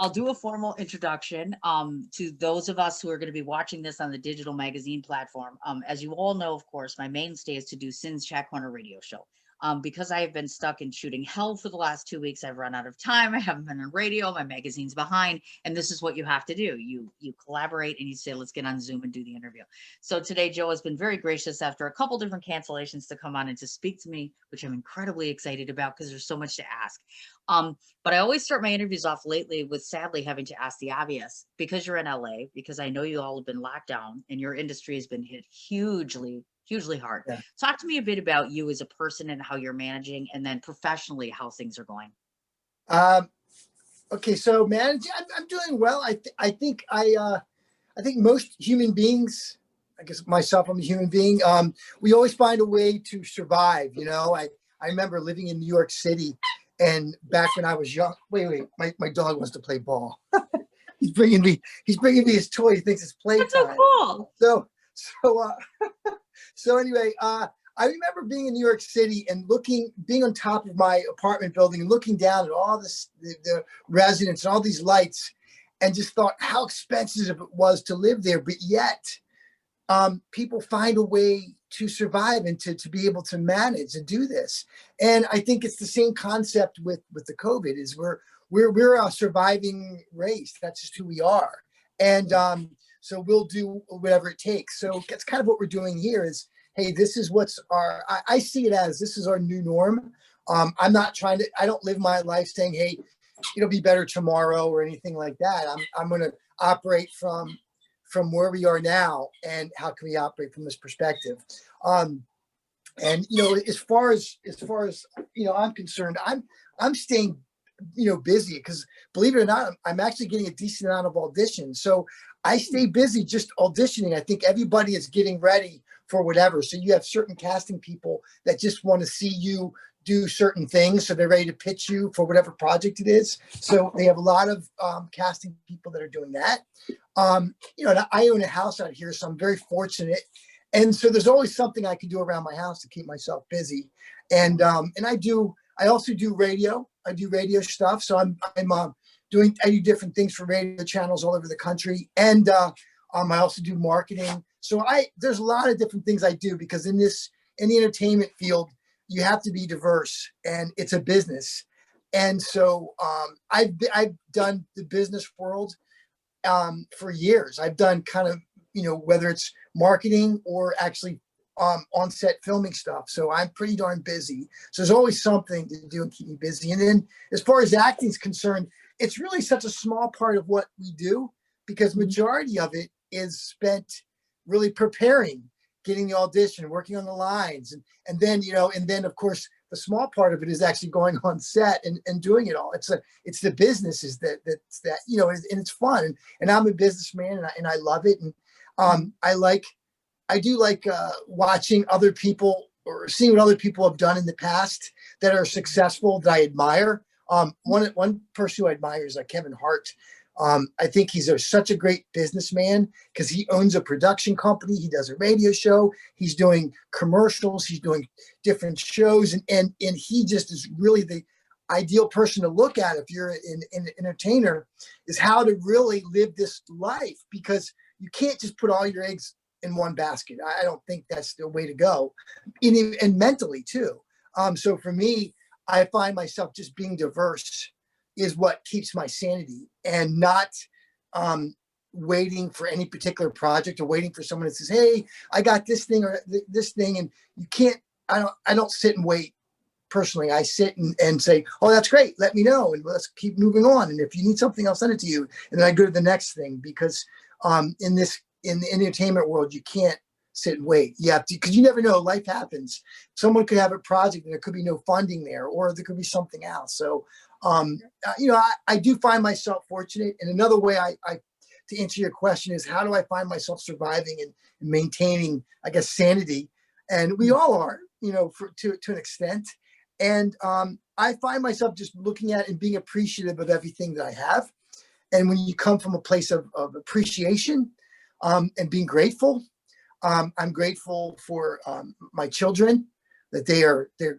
I'll do a formal introduction to those of us who are going to be watching this on the digital magazine platform. As you all know, of course, my mainstay is to do Sin's Chat Corner radio show. Because I have been stuck in shooting hell for the last 2 weeks, I've run out of time. I haven't been on radio. My magazine's behind, and this is what you have to do. You collaborate and you say, let's get on Zoom and do the interview. So today, Joe has been very gracious after a couple different cancellations to come on and to speak to me, which I'm incredibly excited about because there's so much to ask. But I always start my interviews off lately with sadly having to ask the obvious, because you're in LA, because I know you all have been locked down and your industry has been hit hugely hard. Yeah. Talk to me a bit about you as a person and how you're managing, and then professionally how things are going. Okay, so managing, I'm doing well. I think most human beings, I guess myself, I'm a human being. We always find a way to survive. You know, I remember living in New York City, and back when I was young. Wait, my dog wants to play ball. He's bringing me his toy. He thinks it's playtime. That's so cool. So anyway, I remember being in New York City and being on top of my apartment building and looking down at all the residents and all these lights, and just thought how expensive it was to live there. But yet, people find a way to survive and to be able to manage and do this. And I think it's the same concept with the COVID. Is we're a surviving race. That's just who we are. And so we'll do whatever it takes. So that's kind of what we're doing here is, hey, this is I see it as this is our new norm. I'm not I don't live my life saying, hey, it'll be better tomorrow or anything like that. I'm going to operate from where we are now and how can we operate from this perspective. And, you know, as far as, you know, I'm concerned, I'm staying, you know, busy because believe it or not, I'm actually getting a decent amount of auditions. So I stay busy just auditioning. I think everybody is getting ready for whatever. So you have certain casting people that just want to see you do certain things. So they're ready to pitch you for whatever project it is. So they have a lot of casting people that are doing that. You know, I own a house out here, so I'm very fortunate. And so there's always something I can do around my house to keep myself busy. And I also do radio. I do radio stuff. So I do different things for radio channels all over the country. And I also do marketing. So there's a lot of different things I do because in the entertainment field, you have to be diverse and it's a business. And so I've done the business world for years. I've done kind of, you know, whether it's marketing or actually on-set filming stuff. So I'm pretty darn busy. So there's always something to do and keep me busy. And then as far as acting is concerned, it's really such a small part of what we do because majority of it is spent really preparing, getting the audition, working on the lines. And then, you know, and then of course, the small part of it is actually going on set and doing it all. It's the businesses that, you know, and it's fun. And I'm a businessman and I love it. And I do like watching other people or seeing what other people have done in the past that are successful that I admire. One person who I admire is Kevin Hart. I think he's such a great businessman because he owns a production company. He does a radio show. He's doing commercials. He's doing different shows. And he just is really the ideal person to look at if you're an entertainer, is how to really live this life, because you can't just put all your eggs in one basket. I don't think that's the way to go, and mentally too. So for me, I find myself just being diverse is what keeps my sanity, and not waiting for any particular project or waiting for someone that says, hey, I got this thing or this thing. And you can't, I don't sit and wait. Personally, I sit and say, oh, that's great. Let me know. And let's keep moving on. And if you need something, I'll send it to you. And then I go to the next thing, because in the entertainment world, you can't sit and wait. You have to, because you never know, life happens. Someone could have a project and there could be no funding there, or there could be something else. So, you know, I do find myself fortunate. And another way to answer your question is, how do I find myself surviving and maintaining, I guess, sanity? And we all are, you know, to an extent. And I find myself just looking at and being appreciative of everything that I have. And when you come from a place of appreciation and being grateful, I'm grateful for my children, that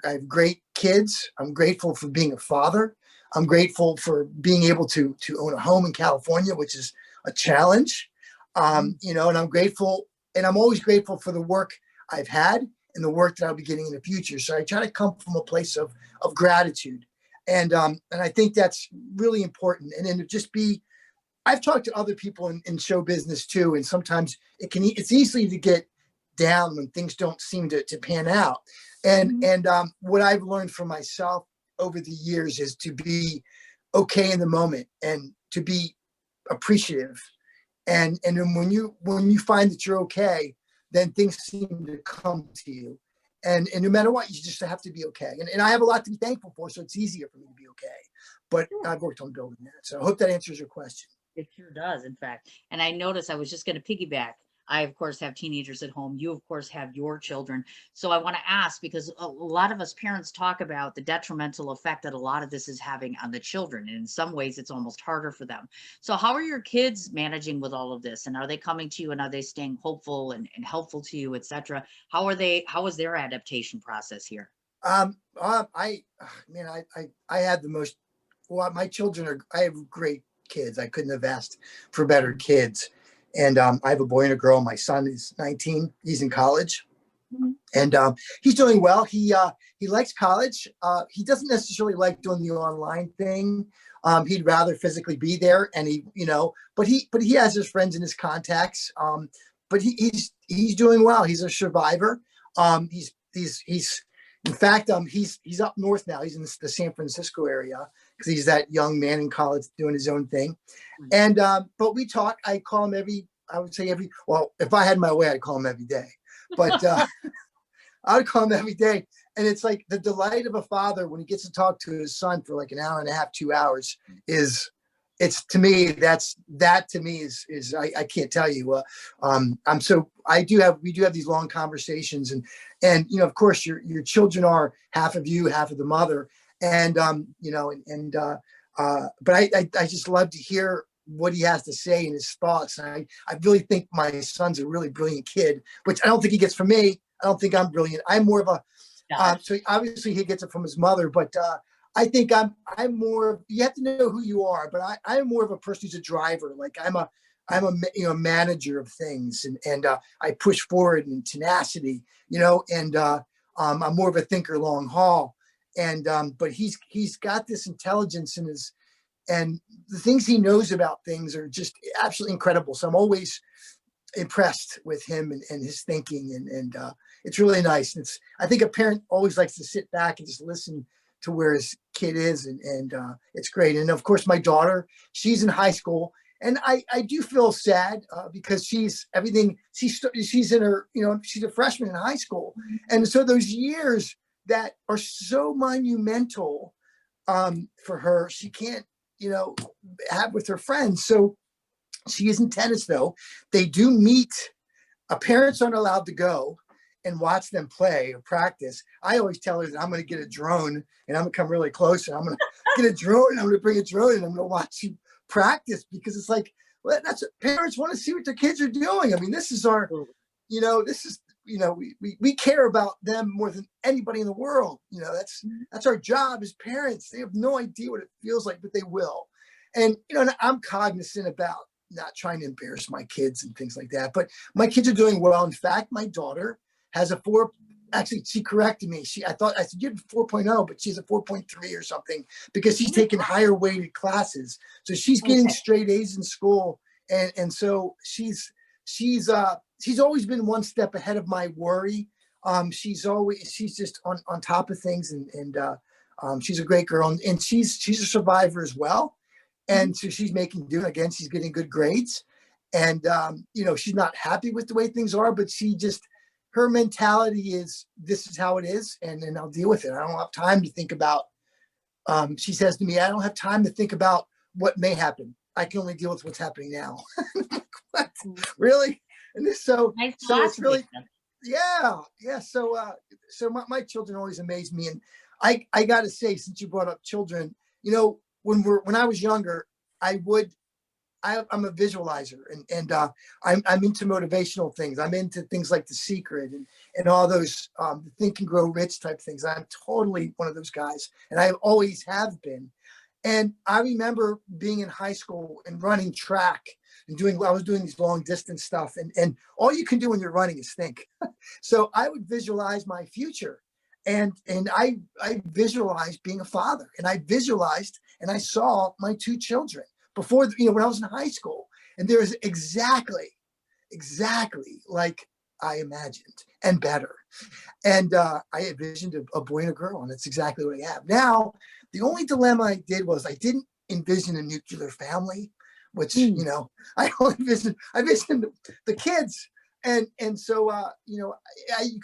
I have great kids. I'm grateful for being a father. I'm grateful for being able to own a home in California, which is a challenge. You know, and I'm grateful, and I'm always grateful for the work I've had and the work that I'll be getting in the future. So I try to come from a place of gratitude. And I think that's really important. And then to just be, I've talked to other people in show business too, and sometimes it's easy to get down when things don't seem to pan out. And what I've learned for myself over the years is to be okay in the moment and to be appreciative. And then when you find that you're okay, then things seem to come to you. And no matter what, you just have to be okay. And I have a lot to be thankful for, so it's easier for me to be okay. But I've worked on building that. So I hope that answers your question. It sure does, in fact. And I noticed, I was just going to piggyback. I, of course, have teenagers at home. You, of course, have your children. So I want to ask, because a lot of us parents talk about the detrimental effect that a lot of this is having on the children. And in some ways, it's almost harder for them. So how are your kids managing with all of this? And are they coming to you, and are they staying hopeful and helpful to you, et cetera? How is their adaptation process here? I had the most, well, my children I have great kids. I couldn't have asked for better kids. And I have a boy and a girl. My son is 19. He's in college. And he's doing well. He likes college. He doesn't necessarily like doing the online thing. He'd rather physically be there. And but he has his friends and his contacts. But he's doing well. He's a survivor. He's in fact, he's up north now. He's in the San Francisco area because he's that young man in college doing his own thing. And but we talk. I call him well, if I had my way, I'd call him every day. But I would call him every day. And it's like the delight of a father when he gets to talk to his son for like an hour and a half, 2 hours it's to me, that to me is I can't tell you. We do have these long conversations, and of course your children are half of you, half of the mother, and but I just love to hear what he has to say and his thoughts. And I really think my son's a really brilliant kid, which I don't think he gets from me. I don't think I'm brilliant. I'm more of a so obviously he gets it from his mother, but I think I'm more, you have to know who you are, but I'm more of a person who's a driver. Like I'm a manager of things, and I push forward and tenacity, and I'm more of a thinker long haul. And but he's got this intelligence in his, and the things he knows about things are just absolutely incredible. So I'm always impressed with him and his thinking, and it's really nice. And I think a parent always likes to sit back and just listen to where his kid is, and it's great. And of course, my daughter, she's in high school, and I do feel sad because she's in her, she's a freshman in high school, and so those years that are so monumental for her, she can't have with her friends. So she is in tennis, though. They do meet. Parents aren't allowed to go and watch them play or practice. I always tell her that I'm going to get a drone and I'm going to come really close, and I'm going to get a drone, and I'm going to bring a drone, and I'm going to watch you practice, because it's like, well, that's what parents want to see, what their kids are doing. I mean, this is our, we care about them more than anybody in the world. That's our job as parents. They have no idea what it feels like, but they will. And, and I'm cognizant about not trying to embarrass my kids and things like that, but my kids are doing well. In fact, my daughter has a 4. Actually, she corrected me. I said you have 4.0, but she's a 4.3 or something, because she's taking higher weighted classes. So she's getting straight A's in school. And so she's always been one step ahead of my worry. She's just on top of things, and she's a great girl, and she's a survivor as well. And so she's making do. Again, she's getting good grades, and she's not happy with the way things are, but her mentality is, this is how it is, and then I'll deal with it. I don't have time to think about, she says to me, I don't have time to think about what may happen. I can only deal with what's happening now. What? Really? And so it's really, yeah. So my children always amaze me. And I got to say, since you brought up children, when I was younger, I'm a visualizer, and I'm into motivational things. I'm into things like The Secret and all those Think and Grow Rich type things. I'm totally one of those guys, and I always have been. And I remember being in high school and running track and I was doing these long distance stuff. And all you can do when you're running is think. So I would visualize my future. And I visualized being a father, and I visualized and I saw my two children before, when I was in high school. And there's exactly like I imagined, and better. And I envisioned a boy and a girl, and that's exactly what I have. Now, the only dilemma I did was I didn't envision a nuclear family, which, I only envisioned the kids. And so,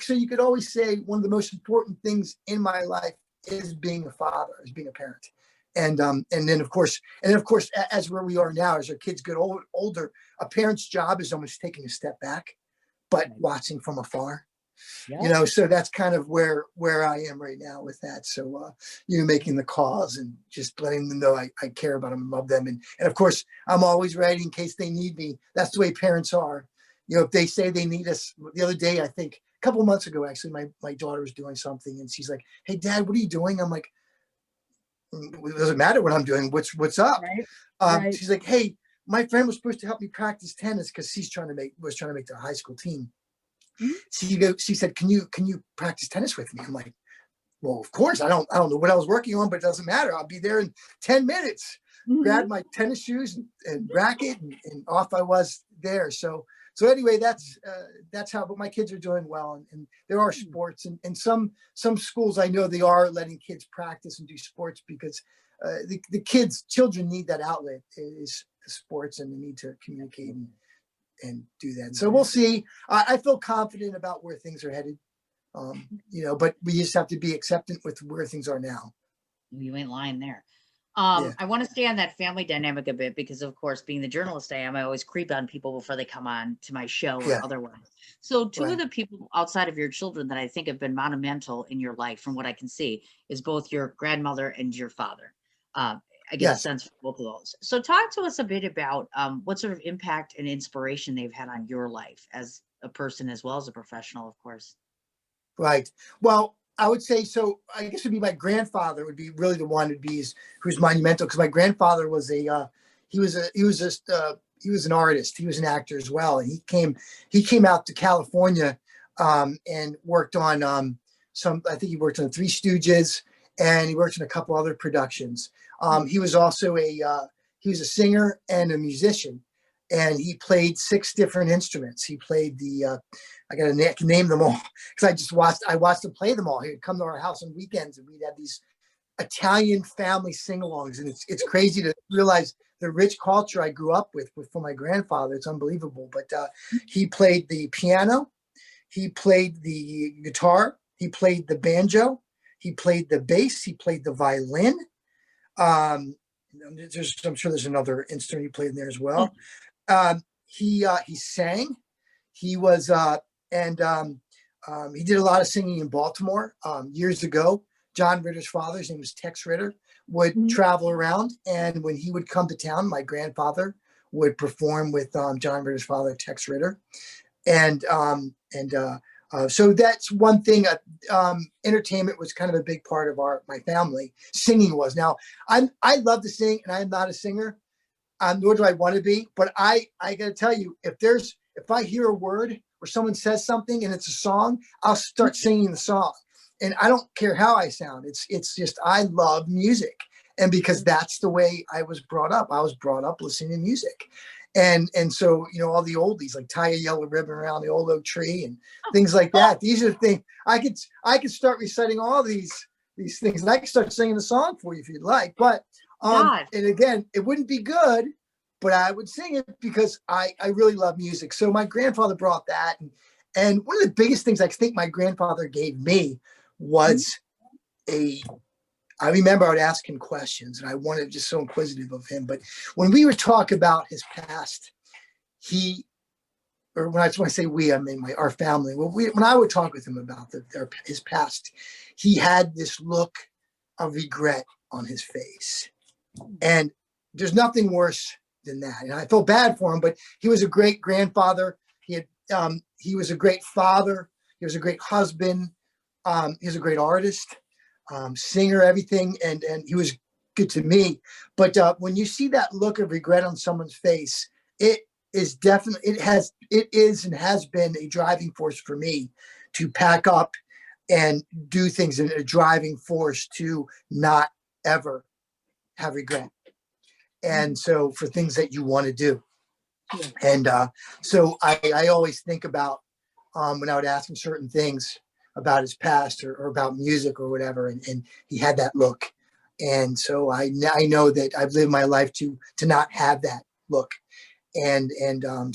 so you could always say one of the most important things in my life is being a father, is being a parent. And then of course, as where we are now, as our kids get older, a parent's job is almost taking a step back, but watching from afar. Yeah. So that's kind of where I am right now with that. So, making the calls and just letting them know I care about them and love them. And of course, I'm always ready in case they need me. That's the way parents are. If they say they need us. The other day, I think a couple of months ago, actually, my daughter was doing something and she's like, "Hey, Dad, what are you doing?" I'm like, "It doesn't matter what I'm doing. What's up?" Right. She's like, "Hey, my friend was supposed to help me practice tennis because she's was trying to make the high school team." She said, can you practice tennis with me? I'm like, well, of course. I don't know what I was working on, but it doesn't matter. I'll be there in 10 minutes. Grabbed my tennis shoes and racket, and off I was there. So anyway, that's how. But my kids are doing well, and there are sports, and some schools I know they are letting kids practice and do sports because the children need that outlet, is the sports, and they need to communicate and do that. So we'll see. I feel confident about where things are headed, but we just have to be acceptant with where things are now. You ain't lying there. Yeah. I want to stay on that family dynamic a bit because, of course, being the journalist I am, I always creep on people before they come on to my show or Yeah. otherwise. So two Right. of the people outside of your children that I think have been monumental in your life, from what I can see, is both your grandmother and your father. I get a Yes. sense for both of those. So talk to us a bit about what sort of impact and inspiration they've had on your life as a person as well as a professional, of course. Right. Well, I would say so. I guess it'd be my grandfather would be really the one who's monumental, because my grandfather was he was an artist. He was an actor as well, and he came out to California and worked on I think he worked on Three Stooges, and he worked on a couple other productions. He was also he was a singer and a musician, and he played 6 different instruments. He played I can name them all because I watched him play them all. He would come to our house on weekends, and we'd have these Italian family sing-alongs, and it's crazy to realize the rich culture I grew up with from my grandfather. It's unbelievable. But he played the piano, he played the guitar, he played the banjo, he played the bass, he played the violin. I'm sure there's another instrument he played in there as well. He sang. He was he did a lot of singing in Baltimore years ago. John Ritter's father, his name was Tex Ritter, would travel around, and when he would come to town, my grandfather would perform with John Ritter's father, Tex Ritter, and so that's one thing. Entertainment was kind of a big part of my family. Singing was. Now, I love to sing, and I'm not a singer, nor do I want to be. But I got to tell you, if I hear a word or someone says something and it's a song, I'll start singing the song, and I don't care how I sound. It's just I love music, and because that's the way I was brought up. I was brought up listening to music. And so, all the oldies like tie a yellow ribbon around the old oak tree and things like that. These are the things I could start reciting all these things, and I could start singing a song for you if you'd like. But and again, it wouldn't be good, but I would sing it because I really love music. So my grandfather brought that, and one of the biggest things I think my grandfather gave me was I remember I would ask him questions, and I wanted just so inquisitive of him. But when we would talk about his past, when I say we, I mean our family. When I would talk with him about his past, he had this look of regret on his face, and there's nothing worse than that. And I felt bad for him, but he was a great grandfather. He was a great father. He was a great husband. He was a great artist. Singer, everything, and he was good to me. But when you see that look of regret on someone's face, it is definitely, it is and has been a driving force for me to pack up and do things, in a driving force to not ever have regret. And so for things that you want to do. Yeah. And so I always think about when I would ask him certain things about his past or about music or whatever, and he had that look. And so I know that I've lived my life to not have that look. And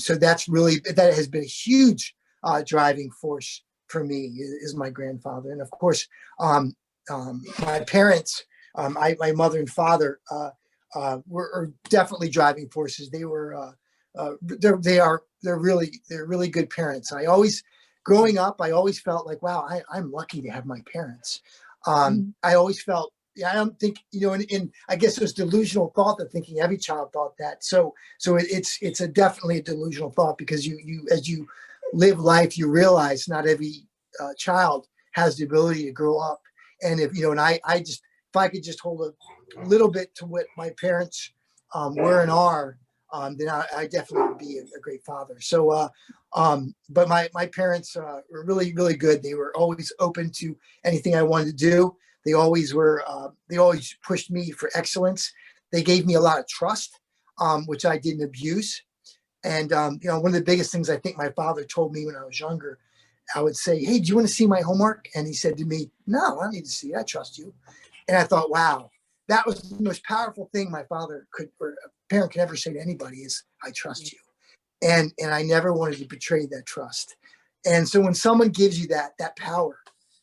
so that has been a huge driving force for me, is my grandfather. And of course, my parents, my mother and father, were definitely driving forces. They were they're really good parents. Growing up, I always felt like, wow, I'm lucky to have my parents. I always felt, yeah, I don't think, and I guess it was delusional thought, that thinking every child thought that. So it's definitely a delusional thought, because you as you live life, you realize not every child has the ability to grow up. And if I could just hold a little bit to what my parents were and are, then I definitely would be a great father. So, but my parents were really, really good. They were always open to anything I wanted to do. They always pushed me for excellence. They gave me a lot of trust, which I didn't abuse. And, one of the biggest things I think my father told me when I was younger, I would say, "Hey, do you want to see my homework?" And he said to me, "No, I don't need to see it. I trust you." And I thought, wow, that was the most powerful thing my father or a parent could ever say to anybody, is, "I trust you." And I never wanted to betray that trust. And so when someone gives you that power,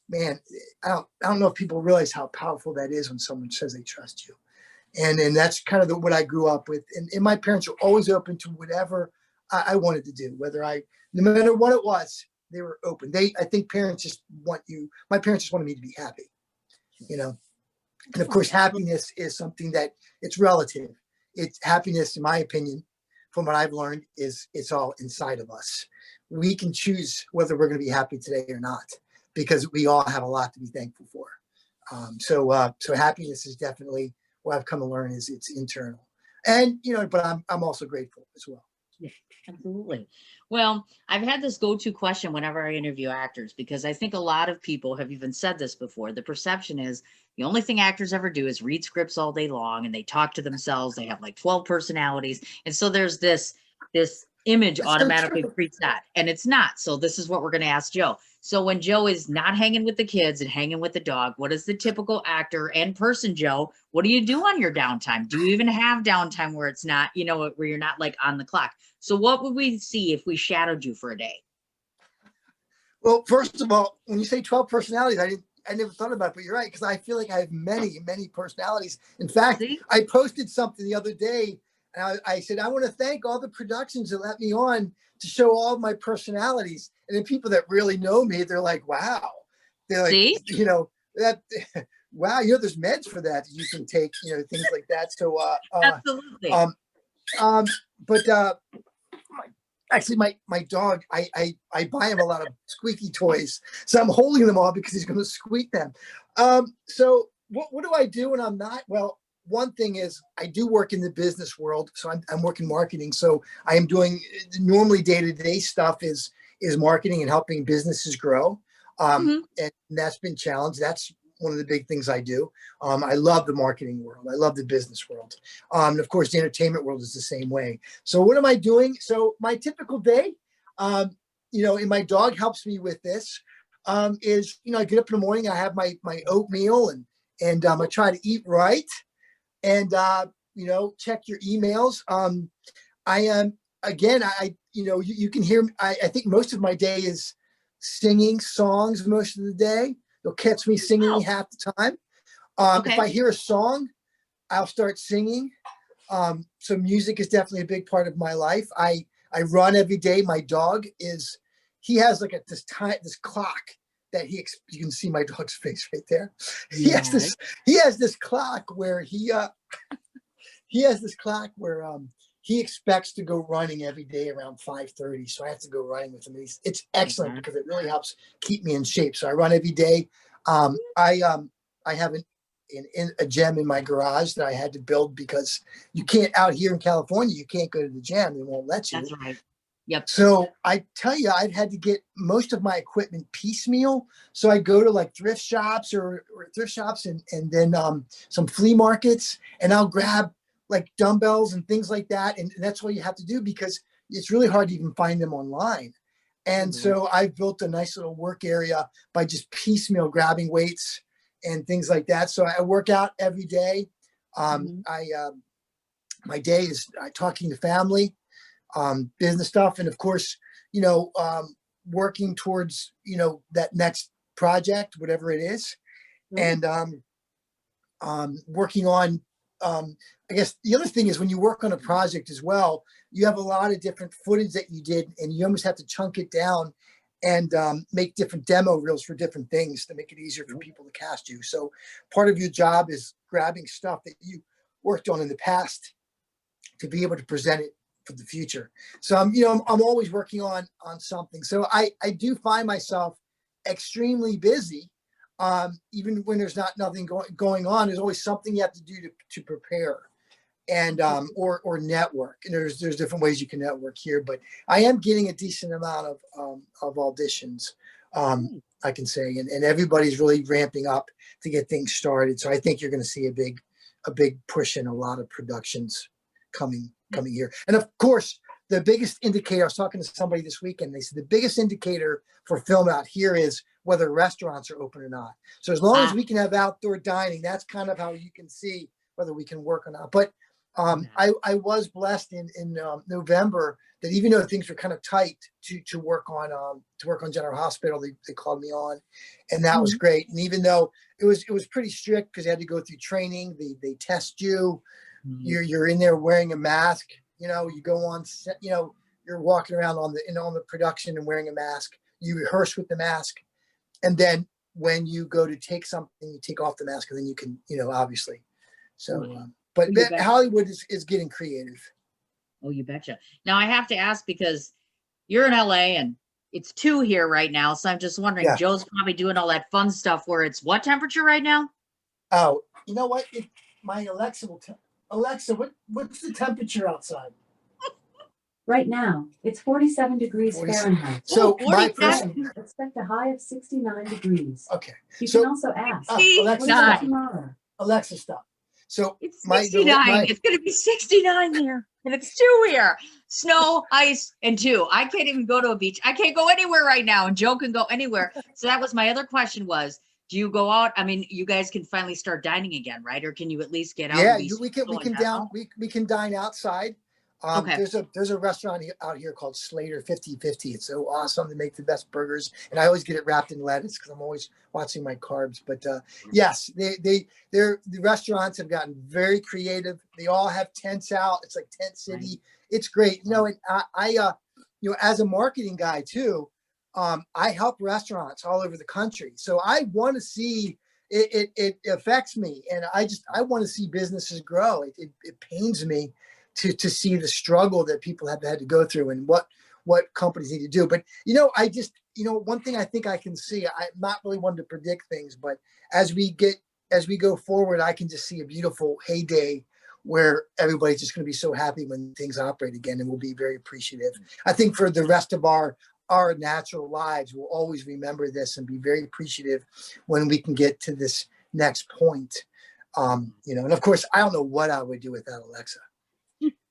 man, I don't know if people realize how powerful that is when someone says they trust you. And that's kind of what I grew up with. And my parents were always open to whatever I wanted to do, no matter what it was, they were open. I think my parents just wanted me to be happy, And of course, happiness is something that it's relative. It's happiness, in my opinion, from what I've learned, it's all inside of us. We can choose whether we're going to be happy today or not, because we all have a lot to be thankful for. So happiness is definitely what I've come to learn, is it's internal. And but I'm also grateful as well. Yeah, absolutely. Well, I've had this go-to question whenever I interview actors, because I think a lot of people have even said this before. The perception is the only thing actors ever do is read scripts all day long, and they talk to themselves. They have like 12 personalities. And so there's this image That's so automatically true. preset, and it's not. So this is what we're going to ask Joe. So when Joe is not hanging with the kids and hanging with the dog, what is the typical actor and person, Joe? What do you do on your downtime? Do you even have downtime where it's not, where you're not like on the clock? So what would we see if we shadowed you for a day? Well, first of all, when you say 12 personalities, I never thought about it, but you're right, because I feel like I have many, many personalities. In fact, See? I posted something the other day, and I said, I want to thank all the productions that let me on to show all my personalities. And then people that really know me, they're like, wow. They're like, See? that, wow, there's meds for that you can take, things like that. So, Absolutely. but actually, my dog, I buy him a lot of squeaky toys, so I'm holding them all because he's going to squeak them. So what do I do when I'm not? Well, one thing is, I do work in the business world, so I'm working marketing. So I am doing, normally day-to-day stuff is marketing and helping businesses grow. And that's been challenged. That's one of the big things I do. I love the marketing world. I love the business world. And of course, the entertainment world is the same way. So what am I doing? So my typical day, and my dog helps me with this, is, I get up in the morning, I have my oatmeal, and I try to eat right, and, check your emails. I am, again, you can hear, I think most of my day is singing songs most of the day. You'll catch me singing half the time. Okay. If I hear a song, I'll start singing. So music is definitely a big part of my life. I run every day. My dog he has like this clock that you can see my dog's face right there. Yeah. He has this clock where he expects to go running every day around 5:30. So I have to go running with him. It's excellent because it really helps keep me in shape. So I run every day. I have an in a gym in my garage that I had to build because you can't out here in California, you can't go to the gym. They won't let you. That's right. Yep. So I tell you, I've had to get most of my equipment piecemeal. So I go to like thrift shops or thrift shops and then some flea markets, and I'll grab like dumbbells and things like that. And that's what you have to do because it's really hard to even find them online. And so I've built a nice little work area by just piecemeal grabbing weights and things like that. So I work out every day. My day is talking to family, business stuff, and of course, working towards that next project, whatever it is, and working on. I guess the other thing is when you work on a project as well, you have a lot of different footage that you did, and you almost have to chunk it down and make different demo reels for different things to make it easier for people to cast you. So part of your job is grabbing stuff that you worked on in the past to be able to present it for the future. So I'm always working on something. So I do find myself extremely busy. Even when there's nothing going on, there's always something you have to do to prepare and or network. And there's different ways you can network here, but I am getting a decent amount of auditions, I can say, and everybody's really ramping up to get things started. So I think you're going to see a big push in a lot of productions coming here. And of course, the biggest indicator, I was talking to somebody this weekend, they said the biggest indicator for film out here is whether restaurants are open or not. So as long as we can have outdoor dining, that's kind of how you can see whether we can work or not. But I was blessed in November that even though things were kind of tight to work on General Hospital, they called me on, and that was great. And even though it was pretty strict because they had to go through training, they test you, you're in there wearing a mask. You go on set, you're walking around on the production and wearing a mask. You rehearse with the mask, and then when you go to take something, you take off the mask, and then you can, obviously. So, but Hollywood is getting creative. Oh, you betcha. Now I have to ask because you're in LA and it's 2 here right now. So I'm just wondering, Joe's probably doing all that fun stuff where it's what temperature right now? Oh, you know what? My Alexa will tell. Alexa, what's the temperature outside? Right now, it's 47 degrees Fahrenheit. So my person expect a high of 69 degrees. Okay. You can also ask. Alexa, stop. So it's 69. It's going to be 69 here, and it's 2 here. Snow, ice, and 2. I can't even go to a beach. I can't go anywhere right now, and Joe can go anywhere. So that was my other question was, do you go out? I mean, you guys can finally start dining again, right? Or can you at least get out? Yeah, we can dine outside. Okay. There's a restaurant out here called Slater 50/50. It's so awesome. They make the best burgers, and I always get it wrapped in lettuce because I'm always watching my carbs. But yes, the restaurants have gotten very creative. They all have tents out. It's like Tent City. Right. It's great. And I as a marketing guy too, I help restaurants all over the country. So I want to see it affects me, and I want to see businesses grow. It pains me to see the struggle that people have had to go through and what companies need to do. But, one thing I think I can see, I'm not really one to predict things, but as we go forward, I can just see a beautiful heyday where everybody's just going to be so happy when things operate again, and we'll be very appreciative. I think for the rest of our natural lives, we'll always remember this and be very appreciative when we can get to this next point. And of course, I don't know what I would do without Alexa.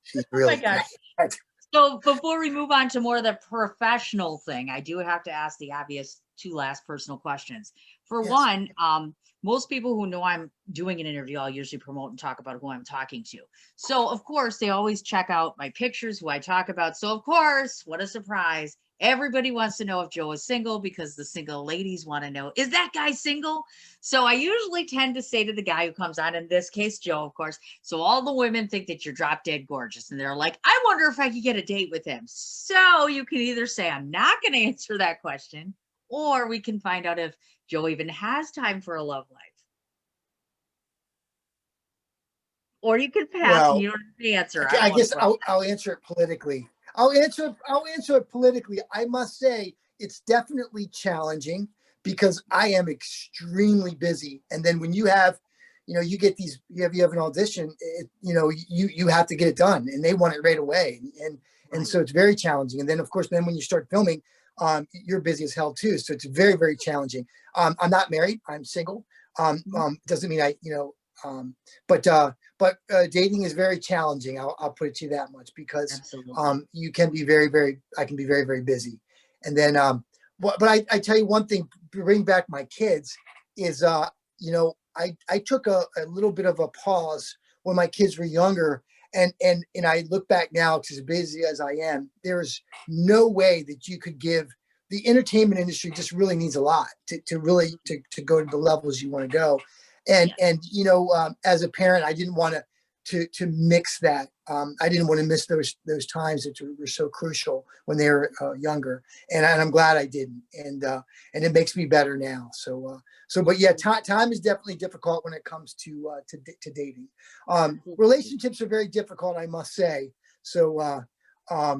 She's really great. So before we move on to more of the professional thing, I do have to ask the obvious 2 last personal questions. For one, most people who know I'm doing an interview, I'll usually promote and talk about who I'm talking to. So of course, they always check out my pictures, who I talk about. So of course, what a surprise. Everybody wants to know if Joe is single because the single ladies want to know, is that guy single? So I usually tend to say to the guy who comes on, in this case, Joe, of course, so all the women think that you're drop dead gorgeous. And they're like, I wonder if I could get a date with him. So you can either say, I'm not going to answer that question, or we can find out if Joe even has time for a love life. Or you could pass and you don't have to answer. I guess I'll answer it politically. I'll answer it politically. I must say it's definitely challenging because I am extremely busy. And then when you have, you get these, you have an audition, you have to get it done, and they want it right away. And so it's very challenging. And then, of course, then when you start filming, you're busy as hell too. So it's very, very challenging. I'm not married. I'm single. Doesn't mean but dating is very challenging. I'll put it to you that much, because Absolutely. you can be I can be very, very busy. And then, but I tell you one thing, bring back my kids is, I took a little bit of a pause when my kids were younger. And I look back now, because as busy as I am, there's no way that you could give. The entertainment industry just really needs a lot to really to go to the levels you want to go. And as a parent, I didn't want to mix that. I didn't want to miss those times that were so crucial when they were younger. And I'm glad I didn't. And it makes me better now. But yeah, time is definitely difficult when it comes to dating. Relationships are very difficult, I must say. So but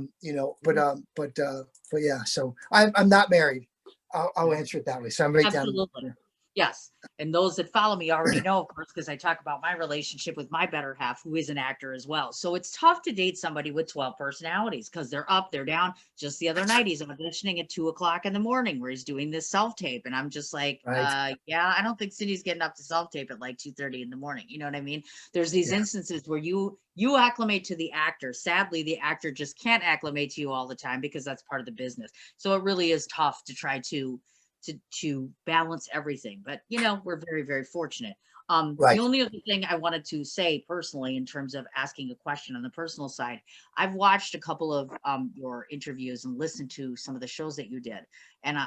yeah. So I'm not married. I'll answer it that way. So I'm right down. Absolutely. Yes. And those that follow me already know, of course, because I talk about my relationship with my better half, who is an actor as well. So it's tough to date somebody with 12 personalities, because they're up, they're down. Just the other night, he's auditioning at 2:00 in the morning where he's doing this self-tape. And I'm just like, Right. yeah, I don't think Cindy's getting up to self-tape at like 2:30 in the morning. You know what I mean? There's these instances where you acclimate to the actor. Sadly, the actor just can't acclimate to you all the time, because that's part of the business. So it really is tough to try to balance everything. But we're very, very fortunate. The Right. only other thing I wanted to say personally, in terms of asking a question on the personal side, I've watched a couple of your interviews and listened to some of the shows that you did. And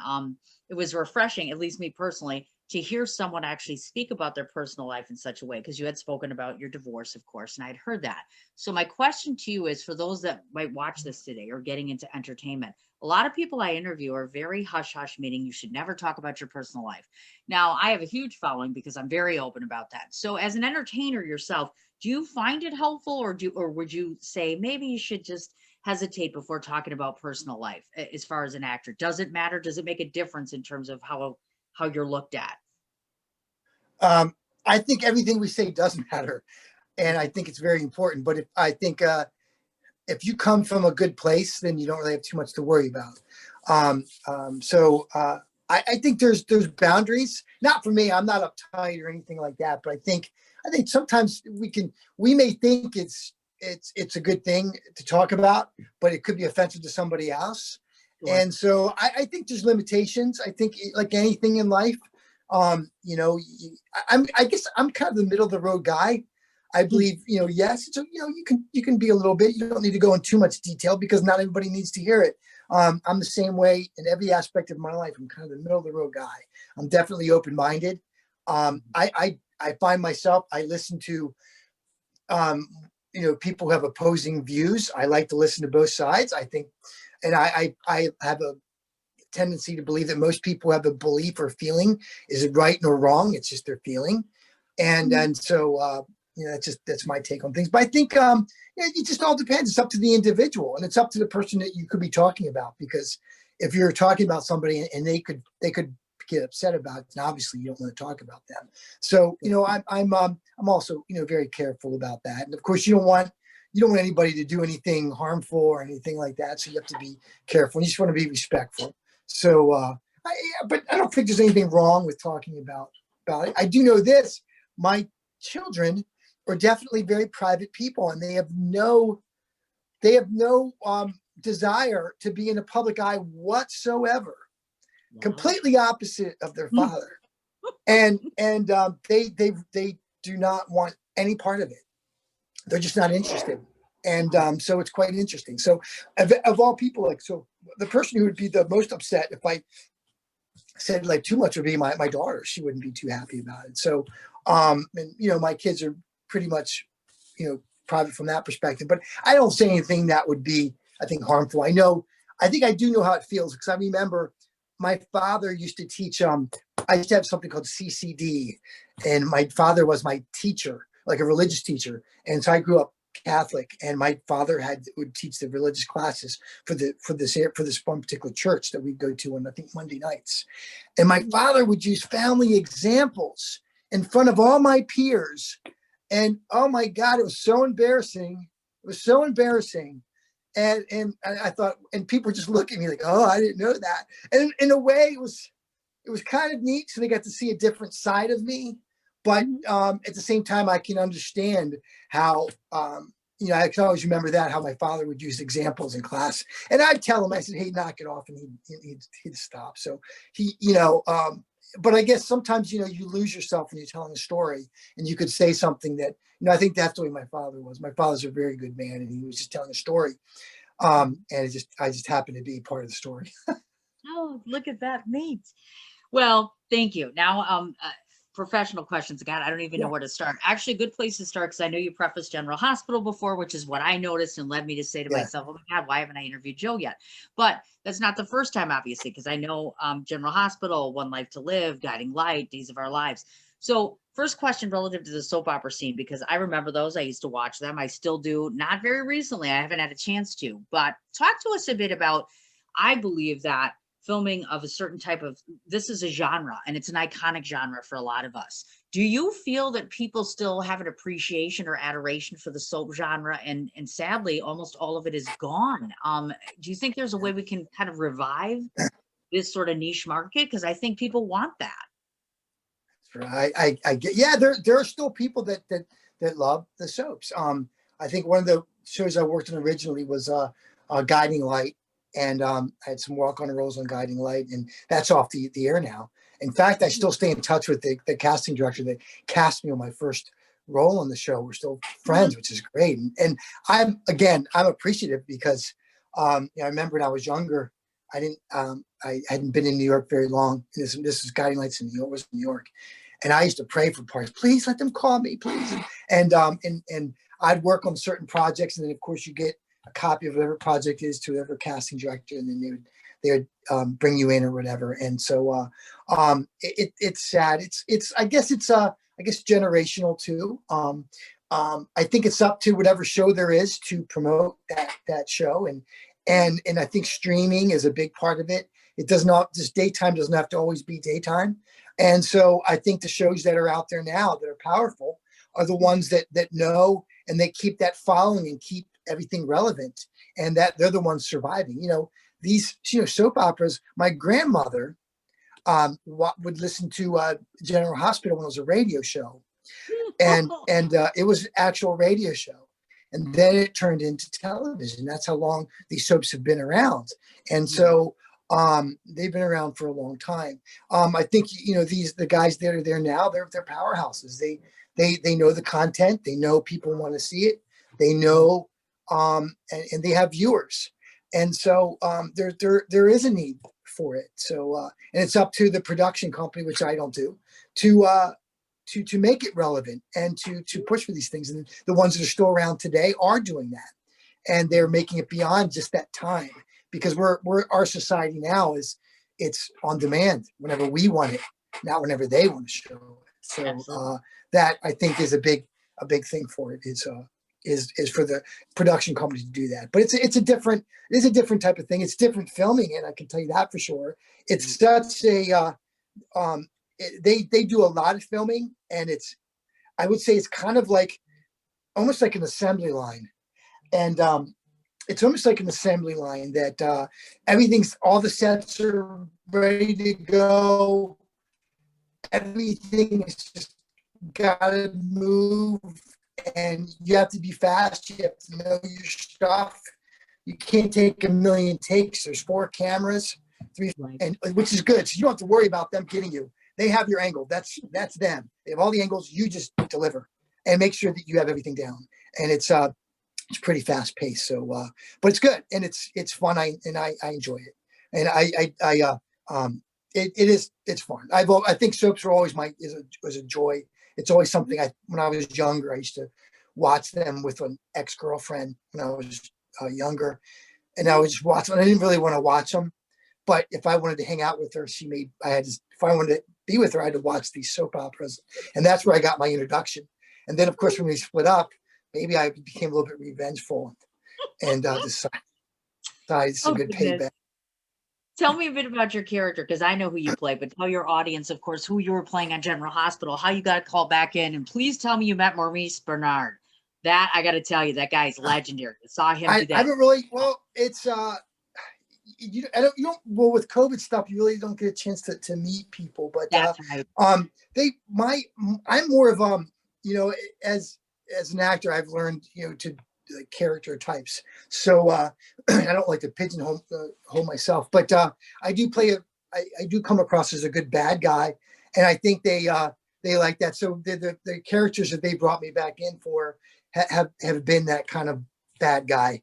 it was refreshing, at least me personally, to hear someone actually speak about their personal life in such a way, because you had spoken about your divorce, of course, and I'd heard that. So my question to you is, for those that might watch this today or getting into entertainment, a lot of people I interview are very hush hush, meaning you should never talk about your personal life. Now, I have a huge following because I'm very open about that. So as an entertainer yourself, do you find it helpful, or would you say maybe you should just hesitate before talking about personal life as far as an actor? Does it matter? Does it make a difference in terms of how you're looked at? I think everything we say does matter, and I think it's very important. But if you come from a good place, then you don't really have too much to worry about. I think there's boundaries. Not for me. I'm not uptight or anything like that. But I think sometimes we may think it's a good thing to talk about, but it could be offensive to somebody else. Sure. And so I think there's limitations. I think, like anything in life, I guess I'm kind of the middle of the road guy. I believe, yes, so, you can be a little bit, you don't need to go in too much detail, because not everybody needs to hear it. I'm the same way in every aspect of my life. I'm kind of the middle of the road guy. I'm definitely open-minded. I find myself, I listen to, people who have opposing views. I like to listen to both sides. I think, and I have a tendency to believe that most people have a belief or feeling. Is it right nor wrong? It's just their feeling. And so, that's my take on things. But I think it just all depends. It's up to the individual, and it's up to the person that you could be talking about. Because if you're talking about somebody and they could get upset about it, and obviously you don't want to talk about them. So I'm also very careful about that. And of course, you don't want anybody to do anything harmful or anything like that. So you have to be careful. You just want to be respectful. So, but I don't think there's anything wrong with talking about it. I do know this: my children are definitely very private people, and they have no desire to be in the public eye whatsoever. Wow. Completely opposite of their father, and they do not want any part of it. They're just not interested, and so it's quite interesting. So, of all people, the person who would be the most upset if I said too much would be my daughter. She wouldn't be too happy about it. So, and my kids are pretty much, private from that perspective. But I don't say anything that would be, I think, harmful. I think I do know how it feels, because I remember my father used to teach. I used to have something called CCD, and my father was my teacher, like a religious teacher. And so I grew up Catholic, and my father would teach the religious classes for this one particular church that we'd go to on, I think, Monday nights. And my father would use family examples, in front of all my peers. And oh my God, it was so embarrassing. It was so embarrassing. And I thought, and people just look at me like, oh, I didn't know that. And in a way, it was kind of neat. So they got to see a different side of me. But at the same time, I can understand how, I can always remember that, how my father would use examples in class. And I'd tell him, I said, hey, knock it off. And he'd stop. So but I guess sometimes, you lose yourself when you're telling a story, and you could say something that, I think that's the way my father was. My father's a very good man, and he was just telling a story. And I just happened to be part of the story. Oh, look at that. Neat. Well, thank you. Now, professional questions again. I don't even know where to start. Actually, a good place to start, because I know you prefaced General Hospital before, which is what I noticed and led me to say to myself, oh my God, why haven't I interviewed Joe yet? But that's not the first time, obviously, because I know General Hospital, One Life to Live, Guiding Light, Days of Our Lives. So first question relative to the soap opera scene, because I remember those. I used to watch them. I still do. Not very recently. I haven't had a chance to. But talk to us a bit about, I believe that filming of a certain type of, this is a genre, and it's an iconic genre for a lot of us. Do you feel that people still have an appreciation or adoration for the soap genre, and sadly almost all of it is gone? Do you think there's a way we can kind of revive this sort of niche market? Because I think people want that. I get, there are still people that love the soaps. I think one of the shows I worked on originally was Guiding Light. And I had some walk-on roles on Guiding Light, and that's off the air now. In fact, I still stay in touch with the casting director that cast me on my first role on the show. We're still friends, which is great. And I'm appreciative, because I remember when I was younger, I hadn't been in New York very long. This is Guiding Lights in New York, was New York, and I used to pray for parts. Please let them call me, please. And I'd work on certain projects, and then of course you get a copy of whatever project is to whatever casting director, and then they would bring you in or whatever. And so it's sad. I guess generational too. I think it's up to whatever show there is to promote that show, and I think streaming is a big part of it. It does not, just daytime doesn't have to always be daytime. And so I think the shows that are out there now that are powerful are the ones that know, and they keep that following and keep everything relevant, and that they're the ones surviving. These soap operas. My grandmother would listen to General Hospital when it was a radio show, and it was an actual radio show, and then it turned into television. That's how long these soaps have been around, and so they've been around for a long time. I think the guys that are there now, they're powerhouses. They know the content. They know people want to see it. They know. And they have viewers, and so there is a need for it. So and it's up to the production company, which I don't do, to make it relevant and to push for these things. And the ones that are still around today are doing that, and they're making it beyond just that time, because our society now it's on demand whenever we want it, not whenever they want to show it. So that I think is a big thing for it. Is for the production company to do that. But it is a different type of thing. It's different filming, and I can tell you that for sure. It's such a they do a lot of filming, and I would say it's kind of like almost like an assembly line. And it's almost like an assembly line that all the sets are ready to go. Everything is just gotta move. And you have to be fast. You have to know your stuff. You can't take a million takes. There's 4 cameras, 3, and which is good. So you don't have to worry about them getting you. They have your angle. That's them. They have all the angles. You just deliver and make sure that you have everything down. And it's pretty fast paced. So, but it's good, and it's fun. I enjoy it, and it's fun. I think soaps are always was a joy. It's always something when I was younger, I used to watch them with an ex-girlfriend when I was younger, and I would just watch them. I didn't really want to watch them, but if I wanted to hang out with her, if I wanted to be with her, I had to watch these soap operas, and that's where I got my introduction. And then, of course, when we split up, maybe I became a little bit revengeful and decided it's a good payback. Tell me a bit about your character, because I know who you play, but tell your audience, of course, who you were playing on General Hospital, how you got called back in, and please tell me you met Maurice Bernard. That I got to tell you, that guy's legendary. I saw him do I that. haven't really, well, it's, you don't, well, with COVID stuff, you really don't get a chance to meet people, but, That's right. I'm more of, you know, as an actor, I've learned, you know, to like character types. So, I don't like to pigeonhole hold myself, but, I do play I do come across as a good bad guy. And I think they like that. So the characters that they brought me back in for have been that kind of bad guy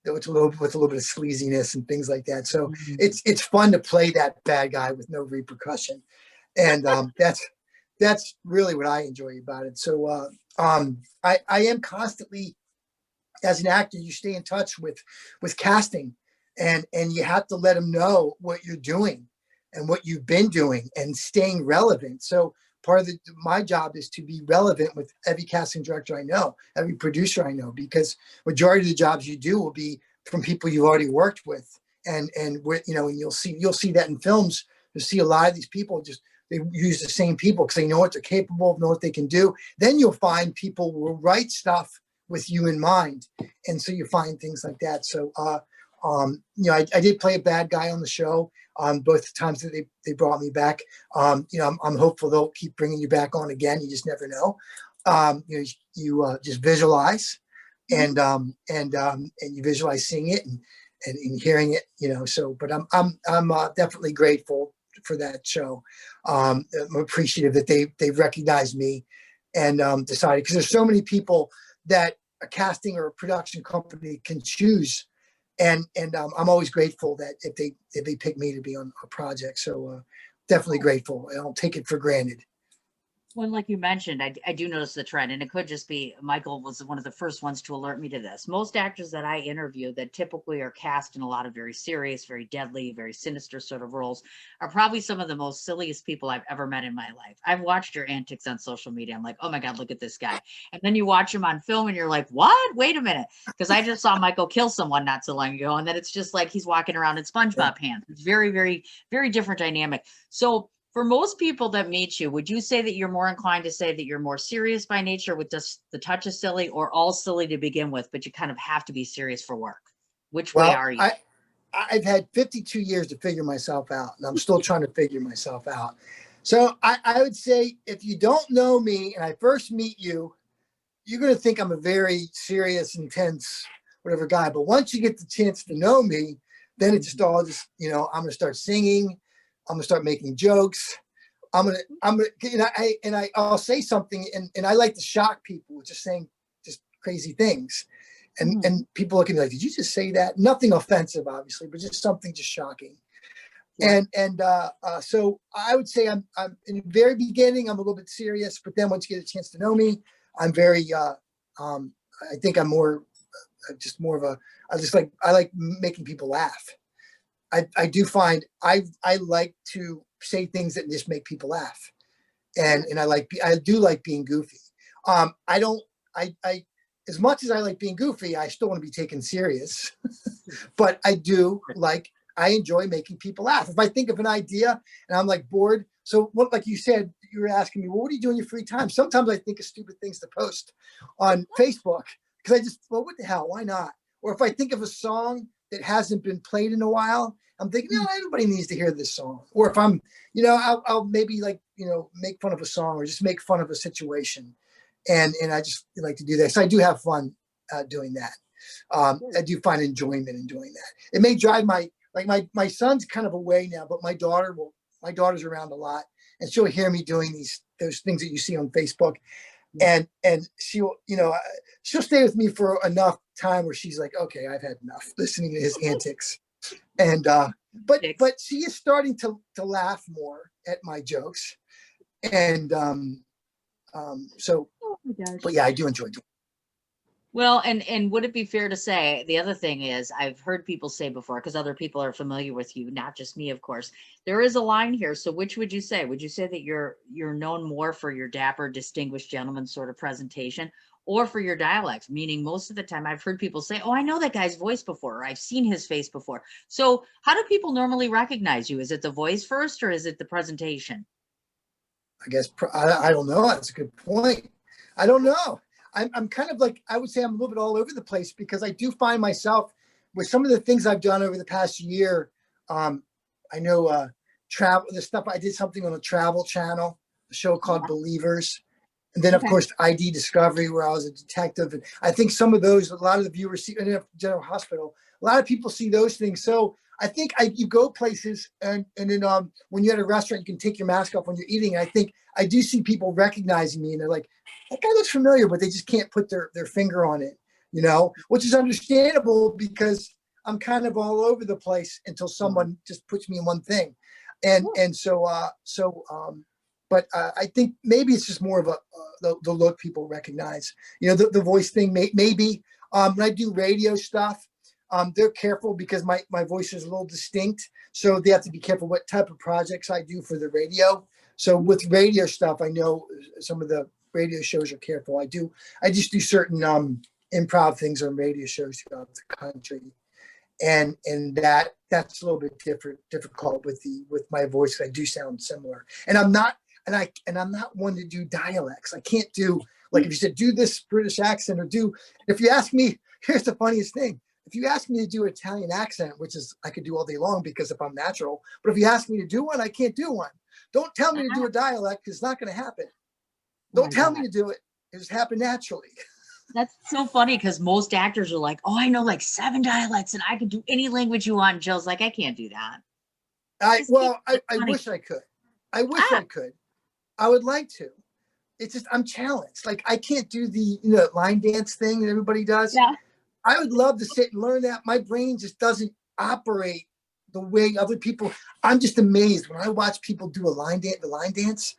with a little bit of sleaziness and things like that. So Mhm. it's fun to play that bad guy with no repercussion, and that's really what I enjoy about it. So I am constantly, as an actor, you stay in touch with casting, and you have to let them know what you're doing and what you've been doing and staying relevant. So part of my job is to be relevant with every casting director I know, every producer I know, because majority of the jobs you do will be from people you've already worked with, and with, you know, and you'll see that in films. You'll see a lot of these people just, they use the same people because they know what they're capable of, know what they can do. Then you'll find people who will write stuff with you in mind, and so you find things like that. So you know, I did play a bad guy on the show both times that they brought me back. You know, I'm hopeful they'll keep bringing you back on again. You just never know. You know, you just visualize, and you visualize seeing it and hearing it. You know, so but I'm definitely grateful for that show. I'm appreciative that they've recognized me and decided, because there's so many people that a casting or a production company can choose, and I'm always grateful that if they pick me to be on a project. So definitely grateful. I don't take it for granted. Well, like you mentioned, I do notice the trend, and it could just be Michael was one of the first ones to alert me to this. Most actors that I interview that typically are cast in a lot of very serious, very deadly, very sinister sort of roles are probably some of the most silliest people I've ever met in my life. I've watched your antics on social media. I'm like, oh my God, look at this guy. And then you watch him on film and you're like, what? Wait a minute. Because I just saw Michael kill someone not so long ago. And then it's just like he's walking around in SpongeBob pants. It's very, very, very different dynamic. So for most people that meet you, would you say that you're more inclined to say that you're more serious by nature with just the touch of silly, or all silly to begin with, but you kind of have to be serious for work? Which way Well, are you? I've had 52 years to figure myself out, and I'm still trying to figure myself out. So I would say, if you don't know me and I first meet you, you're going to think I'm a very serious, intense, whatever guy. But once you get the chance to know me, then it just all just, you know, I'm going to start singing. I'm going to start making jokes. You know, I'll say something, and I like to shock people with just saying just crazy things. And people look at me like, did you just say that? Nothing offensive, obviously, but just something just shocking. Yeah. So I would say I'm in the very beginning, I'm a little bit serious, but then once you get a chance to know me, I'm very, I think I'm more, just more of a, I like making people laugh. I do find I like to say things that just make people laugh. And I do like being goofy. I don't, I, as much as I like being goofy, I still want to be taken serious, but I enjoy making people laugh. If I think of an idea and I'm like bored, so what, like you said, you were asking me, well, what do you do in your free time? Sometimes I think of stupid things to post on Facebook, because well, what the hell? Why not? Or if I think of a song that hasn't been played in a while, I'm thinking, no, everybody needs to hear this song. Or if I'm, you know, I'll maybe make fun of a song or just make fun of a situation. And I just like to do that. So I do have fun doing that. I do find enjoyment in doing that. It may drive my son's kind of away now, but my daughter's around a lot, and she'll hear me doing those things that you see on Facebook, and she'll stay with me for enough time where she's like, okay, I've had enough listening to his antics, and but she is starting to laugh more at my jokes, and so, Oh my gosh. but yeah, I do enjoy doing it. Well, and would it be fair to say, the other thing is, I've heard people say before, because other people are familiar with you, not just me, of course, there is a line here. So which would you say? Would you say that you're known more for your dapper, distinguished gentleman sort of presentation, or for your dialect, meaning most of the time I've heard people say, oh, I know that guy's voice before, or I've seen his face before. So how do people normally recognize you? Is it the voice first, or is it the presentation? I guess I don't know. That's a good point. I don't know. I'm kind of like, I would say I'm a little bit all over the place because I do find myself with some of the things I've done over the past year. I know travel, the stuff I did something on a travel channel, a show called Believers. And then, of Okay. course, ID Discovery, where I was a detective. And I think some of those, a lot of the viewers see in General Hospital, a lot of people see those things. So I think you go places and then when you're at a restaurant, you can take your mask off when you're eating. And I think I do see people recognizing me and they're like, that guy looks familiar, but they just can't put their finger on it, which is understandable because I'm kind of all over the place until someone just puts me in one thing. But I think maybe it's just more of the look people recognize. The voice thing. Maybe when I do radio stuff, they're careful because my voice is a little distinct, so they have to be careful what type of projects I do for the radio. So with radio stuff, I know some of the radio shows are careful. I just do certain improv things on radio shows throughout the country, and that's a little bit difficult with my voice. I do sound similar, and I'm not one to do dialects. I can't do, like, if you said do this British accent, or if you ask me, here's the funniest thing. If you ask me to do Italian accent, which is I could do all day long because if I'm natural, but if you ask me to do one, I can't do one. Don't tell me to do a dialect because it's not going to happen. Don't tell me to do it. It just happened naturally. That's so funny because most actors are like, oh, I know like 7 dialects and I can do any language you want. And Jill's like, I can't do that. I wish I could. I wish I could. I would like to. It's just I'm challenged. Like I can't do the line dance thing that everybody does. Yeah. I would love to sit and learn that. My brain just doesn't operate the way other people. I'm just amazed when I watch people do the line dance.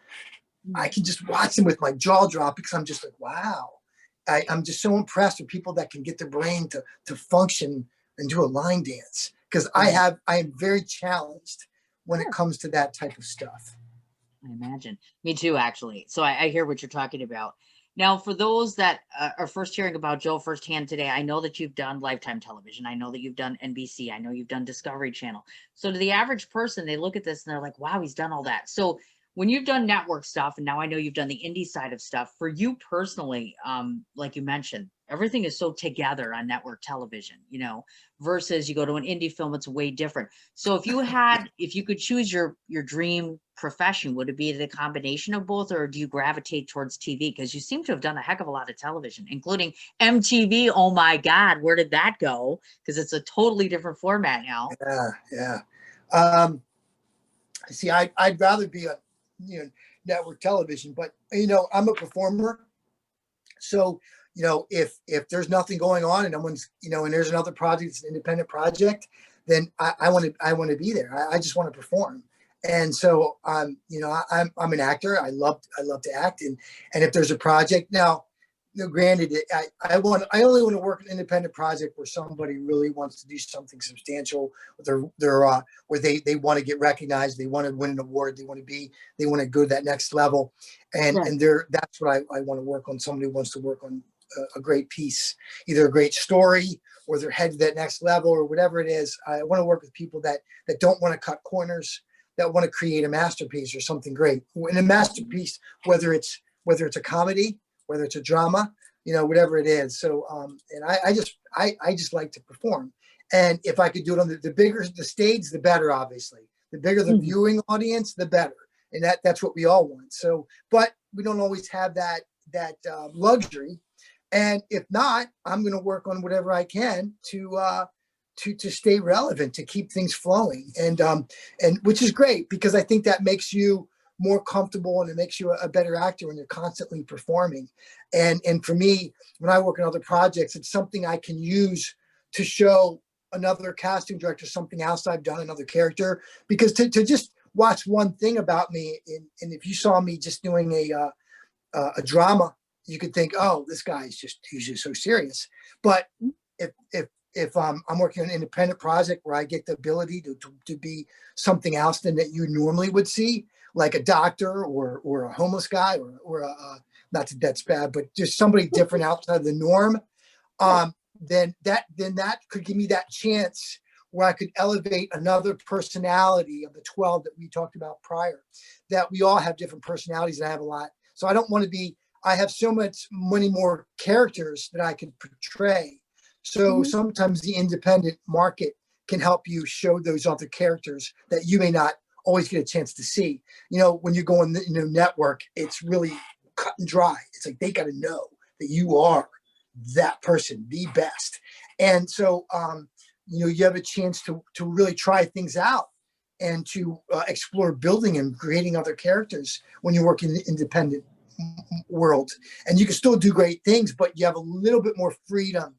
I can just watch them with my jaw drop because I'm just like, wow. I'm just so impressed with people that can get their brain to function and do a line dance because I am very challenged when it comes to that type of stuff. I imagine. Me too, actually. So I hear what you're talking about. Now, for those that are first hearing about Joe firsthand today, I know that you've done Lifetime Television. I know that you've done NBC. I know you've done Discovery Channel. So to the average person, they look at this and they're like, wow, he's done all that. So when you've done network stuff, and now I know you've done the indie side of stuff, for you personally, like you mentioned, everything is so together on network television, versus you go to an indie film, it's way different. So if you could choose your dream profession, would it be the combination of both, or do you gravitate towards TV? Because you seem to have done a heck of a lot of television, including MTV. Oh my God, where did that go? Because it's a totally different format now. Yeah. See, I'd rather be on network television, but I'm a performer, so if there's nothing going on and no one's and there's another project, it's an independent project, then I want to be there. I just want to perform. And so I'm an actor. I love to act, and if there's a project now, granted, I only want to work an independent project where somebody really wants to do something substantial. Where they want to get recognized, they want to win an award, they want to go to that next level, and that's what I want to work on. Somebody who wants to work on a great piece, either a great story or they're headed to that next level or whatever it is. I want to work with people that don't want to cut corners, that want to create a masterpiece or something great. In a masterpiece, whether it's a comedy, whether it's a drama, whatever it is. So, and I just like to perform. And if I could do it on the bigger the stage, the better, obviously. The bigger the viewing audience, the better. And that's what we all want. So, but we don't always have that luxury. And if not, I'm going to work on whatever I can to stay relevant, to keep things flowing. And which is great because I think that makes you more comfortable and it makes you a better actor when you're constantly performing. And for me, when I work on other projects, it's something I can use to show another casting director something else I've done, another character, because to just watch one thing about me, and if you saw me just doing a drama, you could think, oh, this guy's he's just so serious. But if I'm working on an independent project where I get the ability to be something else than that you normally would see, like a doctor or a homeless guy or not that that's bad, but just somebody different outside the norm, then that could give me that chance where I could elevate another personality of the 12 that we talked about prior. That we all have different personalities, and I have a lot. So I don't want to be. I have so many more characters that I can portray. So sometimes the independent market can help you show those other characters that you may not always get a chance to see. You know, when you're going, network, it's really cut and dry. It's like they got to know that you are that person, the best. And so, you have a chance to really try things out and to explore building and creating other characters when you work in the independent world. And you can still do great things, but you have a little bit more freedom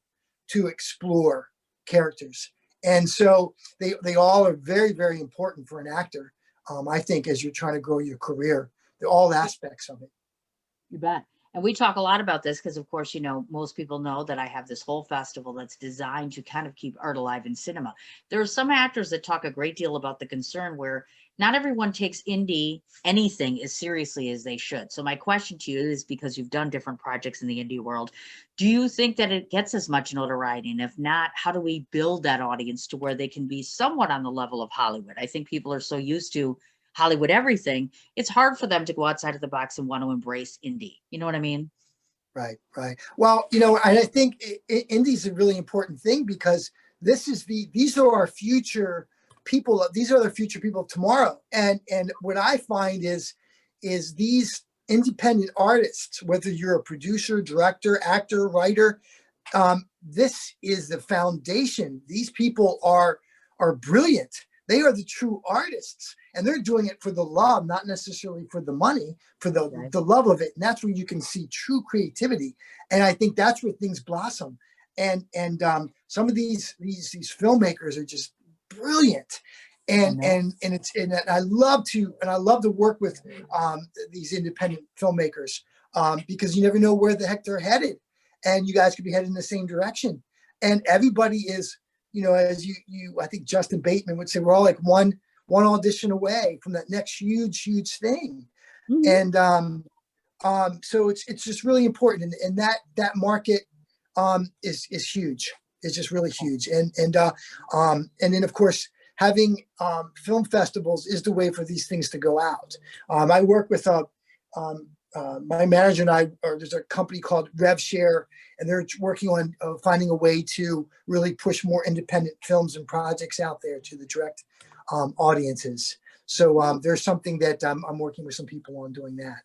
to explore characters. And so they all are very, very important for an actor. I think as you're trying to grow your career, all aspects of it. You bet. And we talk a lot about this because, of course, most people know that I have this whole festival that's designed to kind of keep art alive in cinema. There are some actors that talk a great deal about the concern where not everyone takes indie anything as seriously as they should. So my question to you is, because you've done different projects in the indie world, do you think that it gets as much notoriety? And if not, how do we build that audience to where they can be somewhat on the level of Hollywood? I think people are so used to Hollywood everything, it's hard for them to go outside of the box and want to embrace indie. You know what I mean? Right. Well, I think indie is a really important thing because these are our future people. These are the future people of tomorrow. And what I find is these independent artists, whether you're a producer, director, actor, writer, this is the foundation. These people are brilliant. They are the true artists, and they're doing it for the love, not necessarily for the money, for the love of it. And that's where you can see true creativity. And I think that's where things blossom. And some of these filmmakers are just brilliant. And I love to work with these independent filmmakers because you never know where the heck they're headed, and you guys could be headed in the same direction. And everybody is, as I think Justin Bateman would say, we're all like one audition away from that next huge thing. And so it's just really important, and that market is huge. It's just really huge. And then of course having film festivals is the way for these things to go out. I work with my manager and I, or there's a company called RevShare, and they're working on finding a way to really push more independent films and projects out there to the direct audiences. So there's something that I'm working with some people on doing that.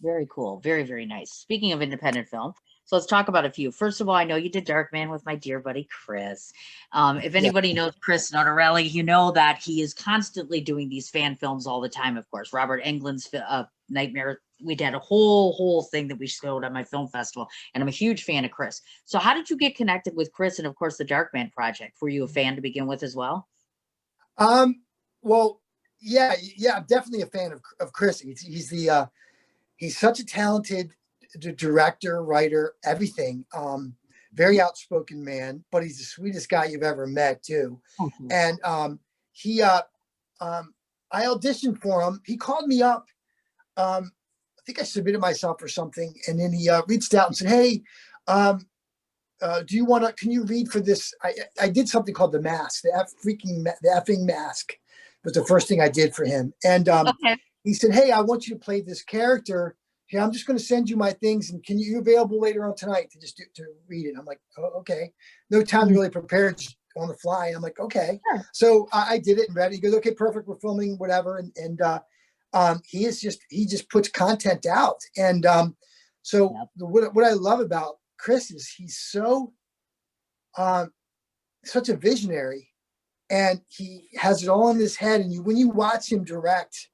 Very cool. Very, very nice. Speaking of independent film, so let's talk about a few. First of all, I know you did Darkman with my dear buddy, Chris. If anybody knows Chris Notarelli, you know that he is constantly doing these fan films all the time, of course. Robert Englund's Nightmare. We did a whole thing that we showed on my film festival, and I'm a huge fan of Chris. So how did you get connected with Chris and, of course, the Darkman project? Were you a fan to begin with as well? Well, yeah, I'm definitely a fan of Chris. He's such a talented director, writer, everything. Very outspoken man, but he's the sweetest guy you've ever met too. And I auditioned for him. He called me up. I think I submitted myself or something, and then he reached out and said, "Hey, can you read for this?" I did something called The Mask, the effing mask. Was the first thing I did for him, and he said, "Hey, I want you to play this character. Here, I'm just going to send you my things, and you available later on tonight to read it?" I'm like, "Oh, okay." No time to really prepare, just on the fly. I'm like, "Okay." Sure. So I did it and read it. He goes, "Okay, perfect. We're filming whatever," and he just puts content out, and what I love about Chris is he's so such a visionary. And he has it all in his head. And when you watch him direct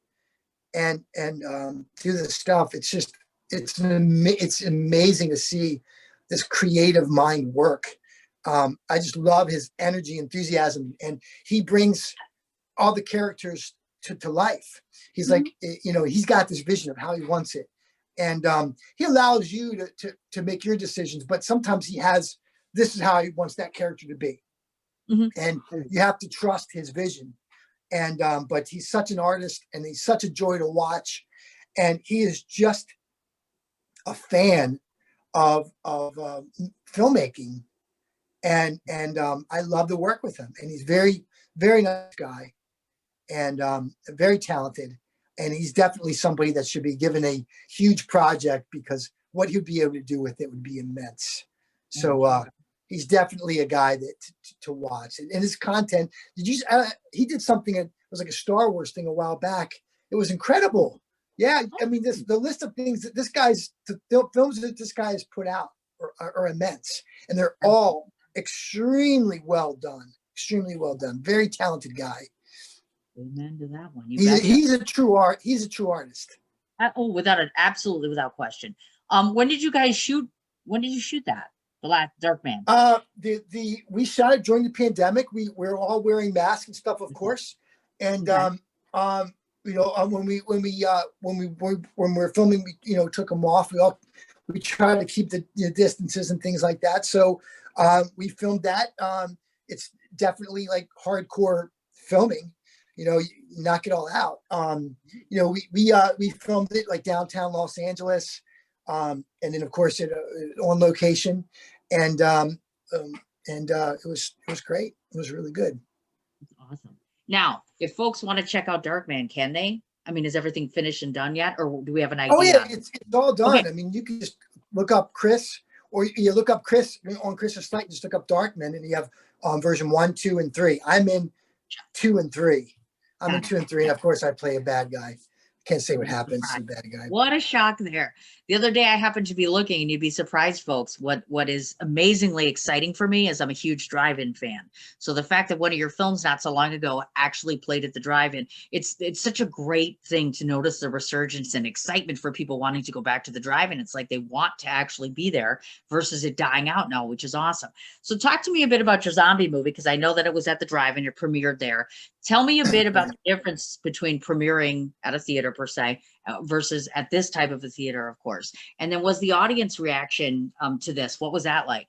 and do this stuff, it's amazing to see this creative mind work. I just love his energy, enthusiasm, and he brings all the characters to life. He's like, he's got this vision of how he wants it, and he allows you to make your decisions. But sometimes this is how he wants that character to be. And you have to trust his vision. And but he's such an artist, and he's such a joy to watch. And he is just a fan of filmmaking, and I love to work with him. And he's very nice guy, and very talented. And he's definitely somebody that should be given a huge project, because what he'd be able to do with it would be immense. So he's definitely a guy that to watch. And his content, he did something that was like a Star Wars thing a while back. It was incredible. Yeah, I mean, the list of things that the films that this guy has put out are immense, and they're all extremely well done. Extremely well done. Very talented guy. Amen to that one. He's a true artist. Absolutely without question. When did you guys shoot? When did you shoot that? The last Darkman. We shot it during the pandemic. We're all wearing masks and stuff, of course. And when we're filming, we took them off. We try to keep the distances and things like that. So we filmed that. It's definitely like hardcore filming. You knock it all out. We filmed it like downtown Los Angeles, and then of course on location, and it was great. It was really good. That's awesome. Now, if folks want to check out Darkman, can they? I mean, is everything finished and done yet, or do we have an idea? Oh yeah, it's all done. Okay. I mean, you can just look up Chris, or you look up Chris on Chris's site. Just look up Darkman, and you have version 1, 2, and 3. I'm in 2 and 3. I'm in 2 and 3, and of course I play a bad guy. Can't say what happens to the bad guy. What a shock there. The other day I happened to be looking, and you'd be surprised, folks. What is amazingly exciting for me is I'm a huge drive-in fan. So the fact that one of your films not so long ago actually played at the drive-in, it's such a great thing to notice the resurgence and excitement for people wanting to go back to the drive-in. It's like they want to actually be there versus it dying out now, which is awesome. So talk to me a bit about your zombie movie, because I know that it was at the drive-in, it premiered there. Tell me a bit about the difference between premiering at a theater per se versus at this type of a theater, of course. And then was the audience reaction to this? What was that like?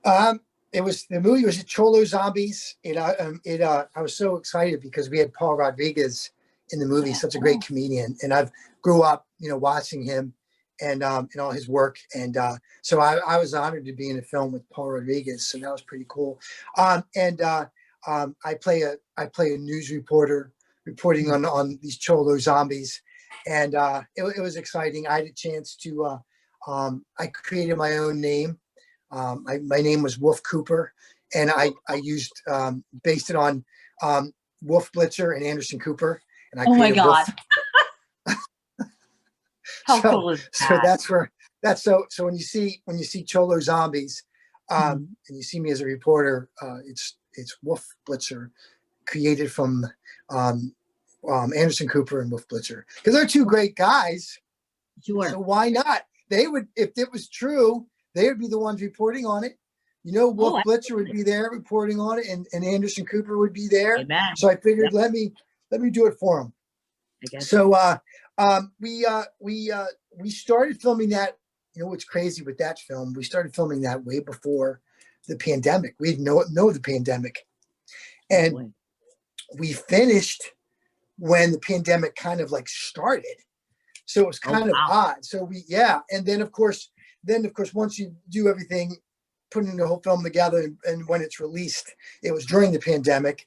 The movie was Cholo Zombies. I was so excited because we had Paul Rodriguez in the movie, such a great comedian, and I've grew up, watching him and all his work, and so I was honored to be in a film with Paul Rodriguez, so that was pretty cool. I play a news reporter reporting on these Cholo Zombies, and it was exciting. I had a chance to I created my own name. My name was Wolf Cooper, and I used based it on Wolf Blitzer and Anderson Cooper, and I created my God. How cool is that? So when you see Cholo Zombies, and you see me as a reporter, it's Wolf Blitzer, created from Anderson Cooper and Wolf Blitzer, because they're two great guys. Sure. So why not? They would, if it was true, they would be the ones reporting on it. Wolf Blitzer would be there reporting on it, and Anderson Cooper would be there. Amen. So I figured, let me do it for them. So we started filming that. What's crazy with that film? We started filming that way before the pandemic. We didn't know the pandemic, and we finished when the pandemic kind of like started. So it was kind of odd. So and then of course, once you do everything, putting the whole film together, and when it's released, it was during the pandemic,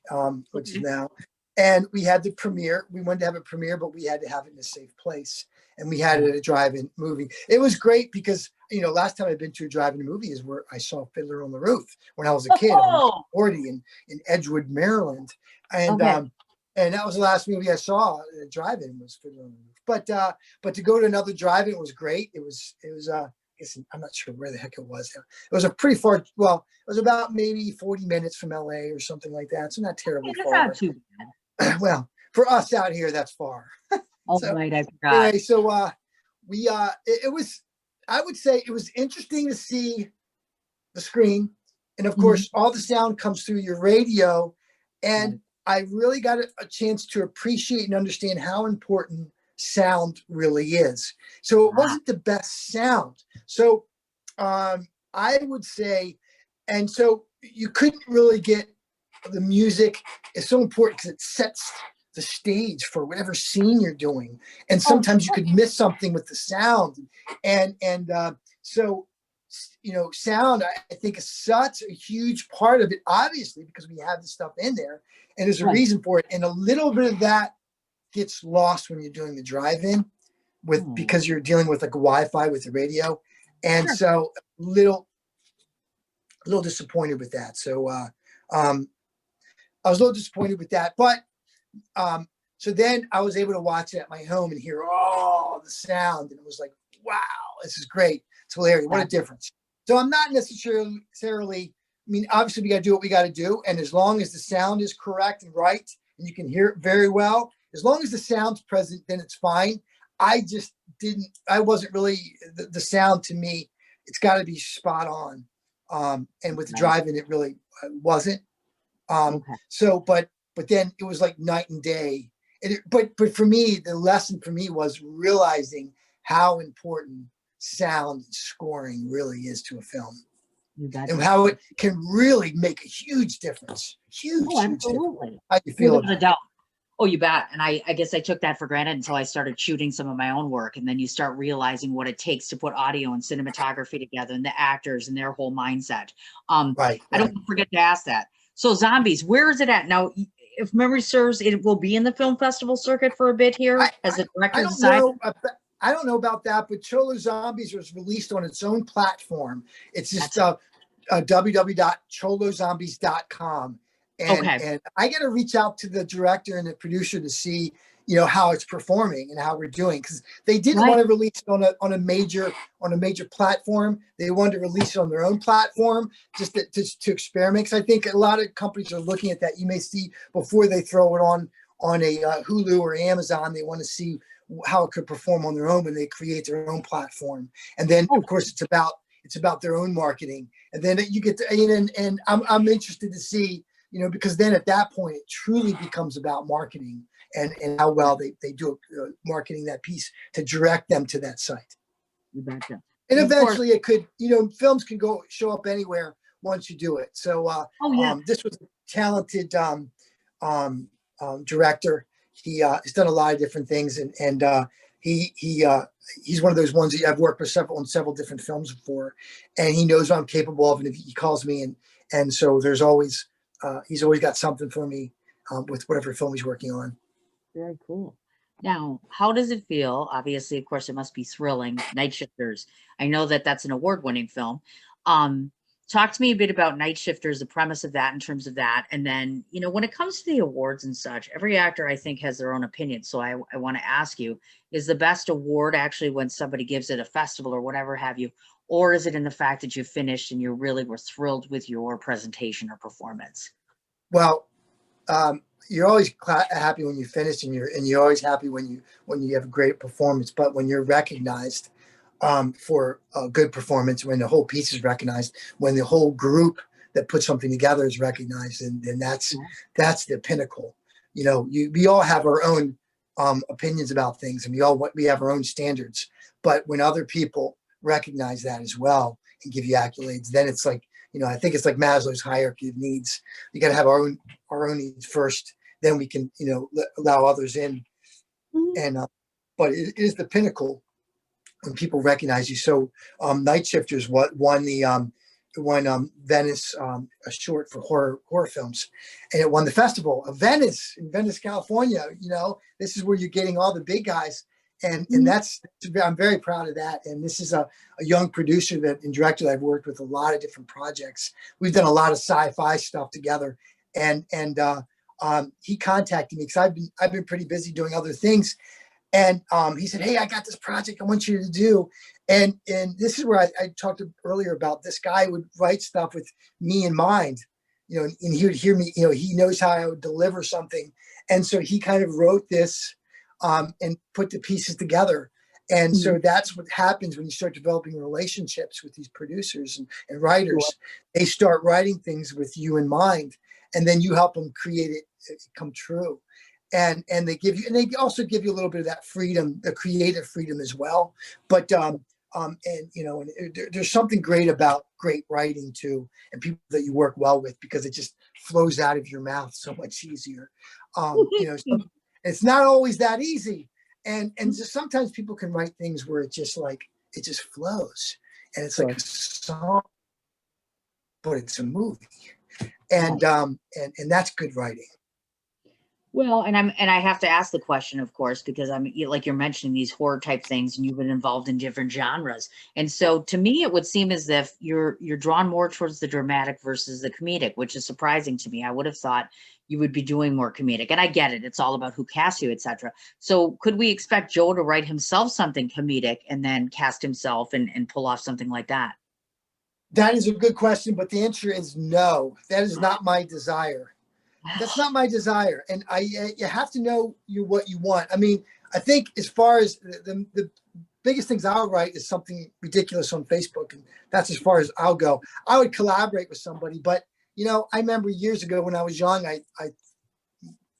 which is now. And we had the premiere. We wanted to have a premiere, but we had to have it in a safe place. And we had it at a drive-in movie. It was great because, last time I'd been to a drive-in movie is where I saw Fiddler on the Roof when I was a kid. I was 40 in Edgewood, Maryland. And and that was the last movie I saw at a drive-in, was Fiddler on the Roof. But to go to another drive-in was great. It was I'm not sure where the heck it was. It was a pretty far, well, it was about maybe 40 minutes from LA or something like that. So not terribly far. Not too bad. Well, for us out here, that's far. Right, I forgot. Anyway, so it was, I would say it was interesting to see the screen. And of course, all the sound comes through your radio. And I really got a chance to appreciate and understand how important sound really is. So it wasn't the best sound. So I would say, and so you couldn't really get the music. It's so important because it sets the stage for whatever scene you're doing. And Oh, sometimes you could miss something with the sound. So, sound, I think, is such a huge part of it, obviously, because we have the stuff in there and there's a right. reason for it. And a little bit of that gets lost when you're doing the drive-in because you're dealing with like a Wi-Fi with the radio. And Sure. so a little disappointed with that. So I was a little disappointed with that, but so then I was able to watch it at my home and hear all the sound, and it was like, wow, this is great. It's hilarious. What a difference. So I'm not necessarily, I mean, obviously we got to do what we got to do. And as long as the sound is correct and right, and you can hear it very well, as long as the sound's present, then it's fine. I wasn't really, the sound to me, it's got to be spot on. And with the drive-in, it really wasn't. So, but then it was like night and day. But for me, the lesson for me was realizing how important sound and scoring really is to a film, and how it can really make a huge difference. Huge difference. How you feel Without a doubt. Oh, you bet. And I guess I took that for granted until I started shooting some of my own work. And then you start realizing what it takes to put audio and cinematography together, and the actors and their whole mindset. Right. I don't forget to ask that. So Zombies, where is it at now? If memory serves, it will be in the film festival circuit for a bit here as the director decided. I don't know about that, but Cholo Zombies was released on its own platform. It's just www.cholozombies.com. And I got to reach out to the director and the producer to see, how it's performing and how we're doing, because they didn't want to release it on a major platform. They wanted to release it on their own platform just to experiment. Because I think a lot of companies are looking at that. You may see before they throw it on a Hulu or Amazon, they want to see how it could perform on their own when they create their own platform. And then of course it's about their own marketing. And then you get to, and I'm interested to see, because then at that point it truly becomes about marketing and how well they do marketing that piece to direct them to that site. And eventually it could, films can show up anywhere once you do it. So this was a talented director. He's done a lot of different things, and he's one of those ones that I've worked with on several different films before, and he knows what I'm capable of. And if he calls me, and so there's always he's always got something for me with whatever film he's working on. Very cool. Now, how does it feel? Obviously, of course, it must be thrilling. Night Shifters. I know that that's an award-winning film. Talk to me a bit about Night Shifters, the premise of that in terms of that. And then, when it comes to the awards and such, every actor, I think, has their own opinion. So I want to ask you, is the best award actually when somebody gives it a festival or whatever have you? Or is it in the fact that you finished and you really were thrilled with your presentation or performance? Well, you're always happy when you finish, and you're always happy when you have a great performance. But when you're recognized for a good performance, when the whole piece is recognized, when the whole group that put something together is recognized, and that's the pinnacle. We all have our own opinions about things, and we have our own standards. But when other people recognize that as well and give you accolades, then it's like, I think it's like Maslow's hierarchy of needs. You got to have our own needs first, then we can, allow others in. And but it is the pinnacle when people recognize you. So Night Shifters won the Venice, a short for horror films, and it won the festival of Venice in Venice, California. This is where you're getting all the big guys. And I'm very proud of that. And this is a young producer and director that I've worked with a lot of different projects. We've done a lot of sci-fi stuff together. And he contacted me because I've been pretty busy doing other things. And he said, "Hey, I got this project I want you to do." And this is where I talked earlier about this guy would write stuff with me in mind, and he would hear me, he knows how I would deliver something. And so he kind of wrote this and put the pieces together. And so that's what happens when you start developing relationships with these producers and writers. They start writing things with you in mind, and then you help them create it come true. And they also give you a little bit of that freedom, the creative freedom as well. But there's something great about great writing too, and people that you work well with, because it just flows out of your mouth so much easier. It's not always that easy. And just sometimes people can write things where it just flows. And it's like a song, but it's a movie. And that's good writing. Well, and I have to ask the question, of course, because like you're mentioning these horror type things, and you've been involved in different genres. And so, to me, it would seem as if you're drawn more towards the dramatic versus the comedic, which is surprising to me. I would have thought you would be doing more comedic, and I get it; it's all about who casts you, etc. So, could we expect Joe to write himself something comedic and then cast himself and pull off something like that? That is a good question, but the answer is no. That is not my desire. That's not my desire. And you have to know what you want. I mean, I think as far as the biggest things I'll write is something ridiculous on Facebook. And that's as far as I'll go. I would collaborate with somebody, but I remember years ago when I was young, I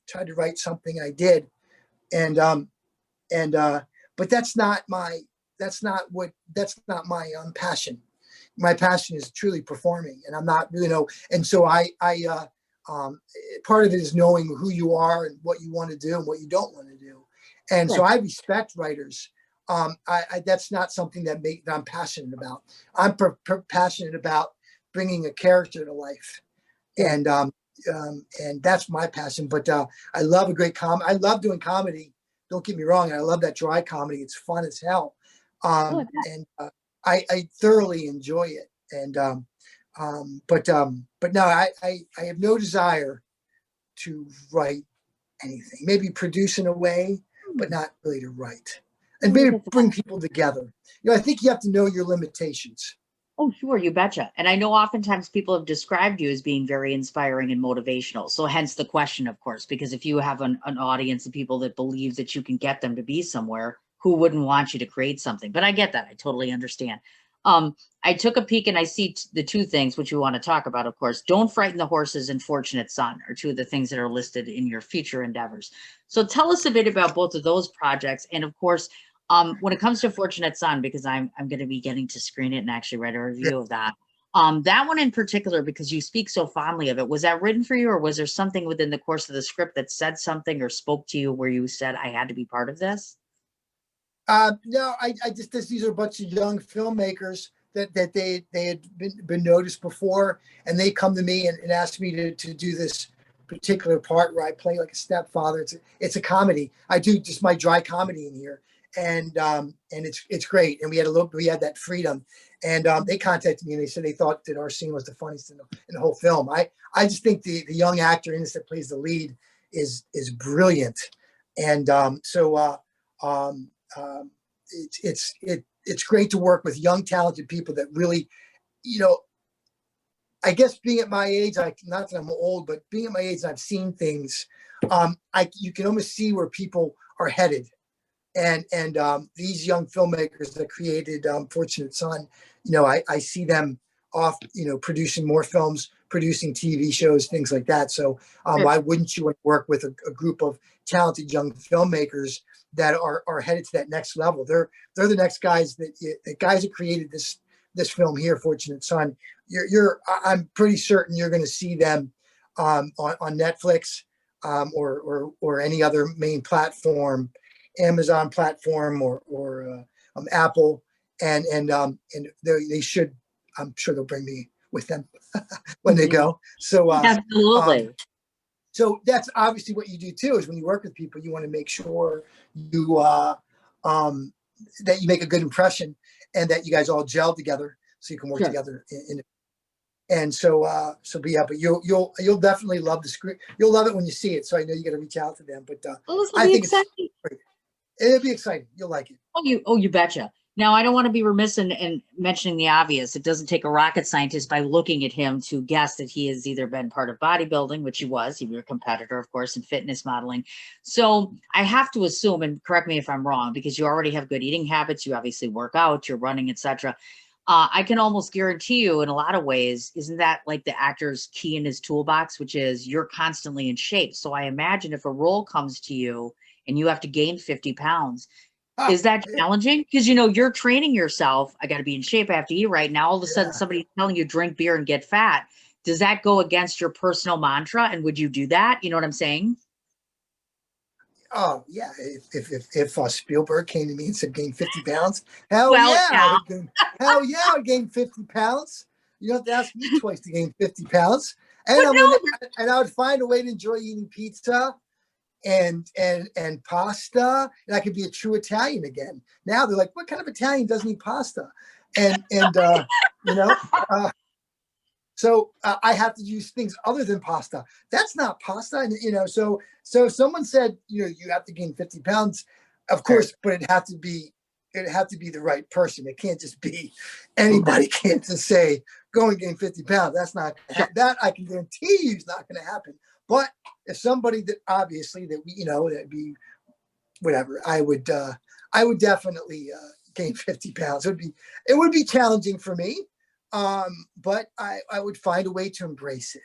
tried to write something. I did. But that's not my passion. My passion is truly performing, and I'm not, and so part of it is knowing who you are and what you want to do and what you don't want to do. And so I respect writers. That's not something that I'm passionate about. I'm passionate about bringing a character to life. And that's my passion. But I love a great comedy. I love doing comedy. Don't get me wrong. I love that dry comedy. It's fun as hell. I thoroughly enjoy it. But no, I have no desire to write anything. Maybe produce in a way, but not really to write. And maybe bring people together. I think you have to know your limitations. Oh, sure, you betcha. And I know oftentimes people have described you as being very inspiring and motivational. So hence the question, of course, because if you have an audience of people that believe that you can get them to be somewhere, who wouldn't want you to create something? But I get that. I totally understand. I took a peek and I see the two things which we want to talk about, of course. Don't Frighten the Horses and Fortunate Son are two of the things that are listed in your future endeavors. So tell us a bit about both of those projects. And of course, when it comes to Fortunate Son, because I'm going to be getting to screen it and actually write a review of that. That one in particular, because you speak so fondly of it, was that written for you, or was there something within the course of the script that said something or spoke to you where you said, I had to be part of this? No, I just these are a bunch of young filmmakers that they had been noticed before, and they come to me and ask me to do this particular part where I play like a stepfather. It's a comedy. I do just my dry comedy in here, and it's great. And we had that freedom, and they contacted me and they said they thought that our scene was the funniest in the whole film. I just think the young actor in this that plays the lead is brilliant, and it's great to work with young, talented people that really, I guess being at my age, not that I'm old, but being at my age, I've seen things. You can almost see where people are headed, and these young filmmakers that created Fortunate Son, I see them off, producing more films, producing TV shows, things like that. So why wouldn't you want to work with a group of talented young filmmakers that are headed to that next level? They're the next guys the guys that created this film here, Fortunate Son. I'm pretty certain you're going to see them on Netflix or any other main platform, Amazon platform or Apple, and they should. I'm sure they'll bring me with them when they go. So absolutely. So that's obviously what you do too, is when you work with people, you want to make sure you that you make a good impression and that you guys all gel together so you can work together. But you'll definitely love the script. You'll love it when you see it. So I know you got to reach out to them, but I think it'll be exciting. You'll like it. You betcha. Now, I don't want to be remiss in mentioning the obvious. It doesn't take a rocket scientist by looking at him to guess that he has either been part of bodybuilding, which he was a competitor, of course, in fitness modeling. So I have to assume, and correct me if I'm wrong, because you already have good eating habits, you obviously work out, you're running, etc. I can almost guarantee you in a lot of ways, isn't that like the actor's key in his toolbox, which is you're constantly in shape. So I imagine if a role comes to you and you have to gain 50 pounds, is that challenging? Because, you're training yourself. I got to be in shape. I have to eat right. Now, all of a sudden, somebody's telling you drink beer and get fat. Does that go against your personal mantra? And would you do that? You know what I'm saying? Oh yeah, if Spielberg came to me and said gain 50 pounds, hell Well, yeah, yeah. hell yeah, I gain 50 pounds. You don't have to ask me twice to gain 50 pounds. And But I'm gonna no, and I would find a way to enjoy eating pizza and pasta, and I could be a true Italian again. Now they're like, what kind of Italian doesn't eat pasta? And you know, so I have to use things other than pasta. That's not pasta, and So if someone said, you have to gain 50 pounds, of sure. course, but it'd have to be the right person. It can't just be anybody. Can't just say go and gain 50 pounds. That's not Sure. that I can guarantee you is not going to happen. But if somebody that obviously that we that'd be whatever, I would definitely gain 50 pounds. It would be challenging for me, but I would find a way to embrace it.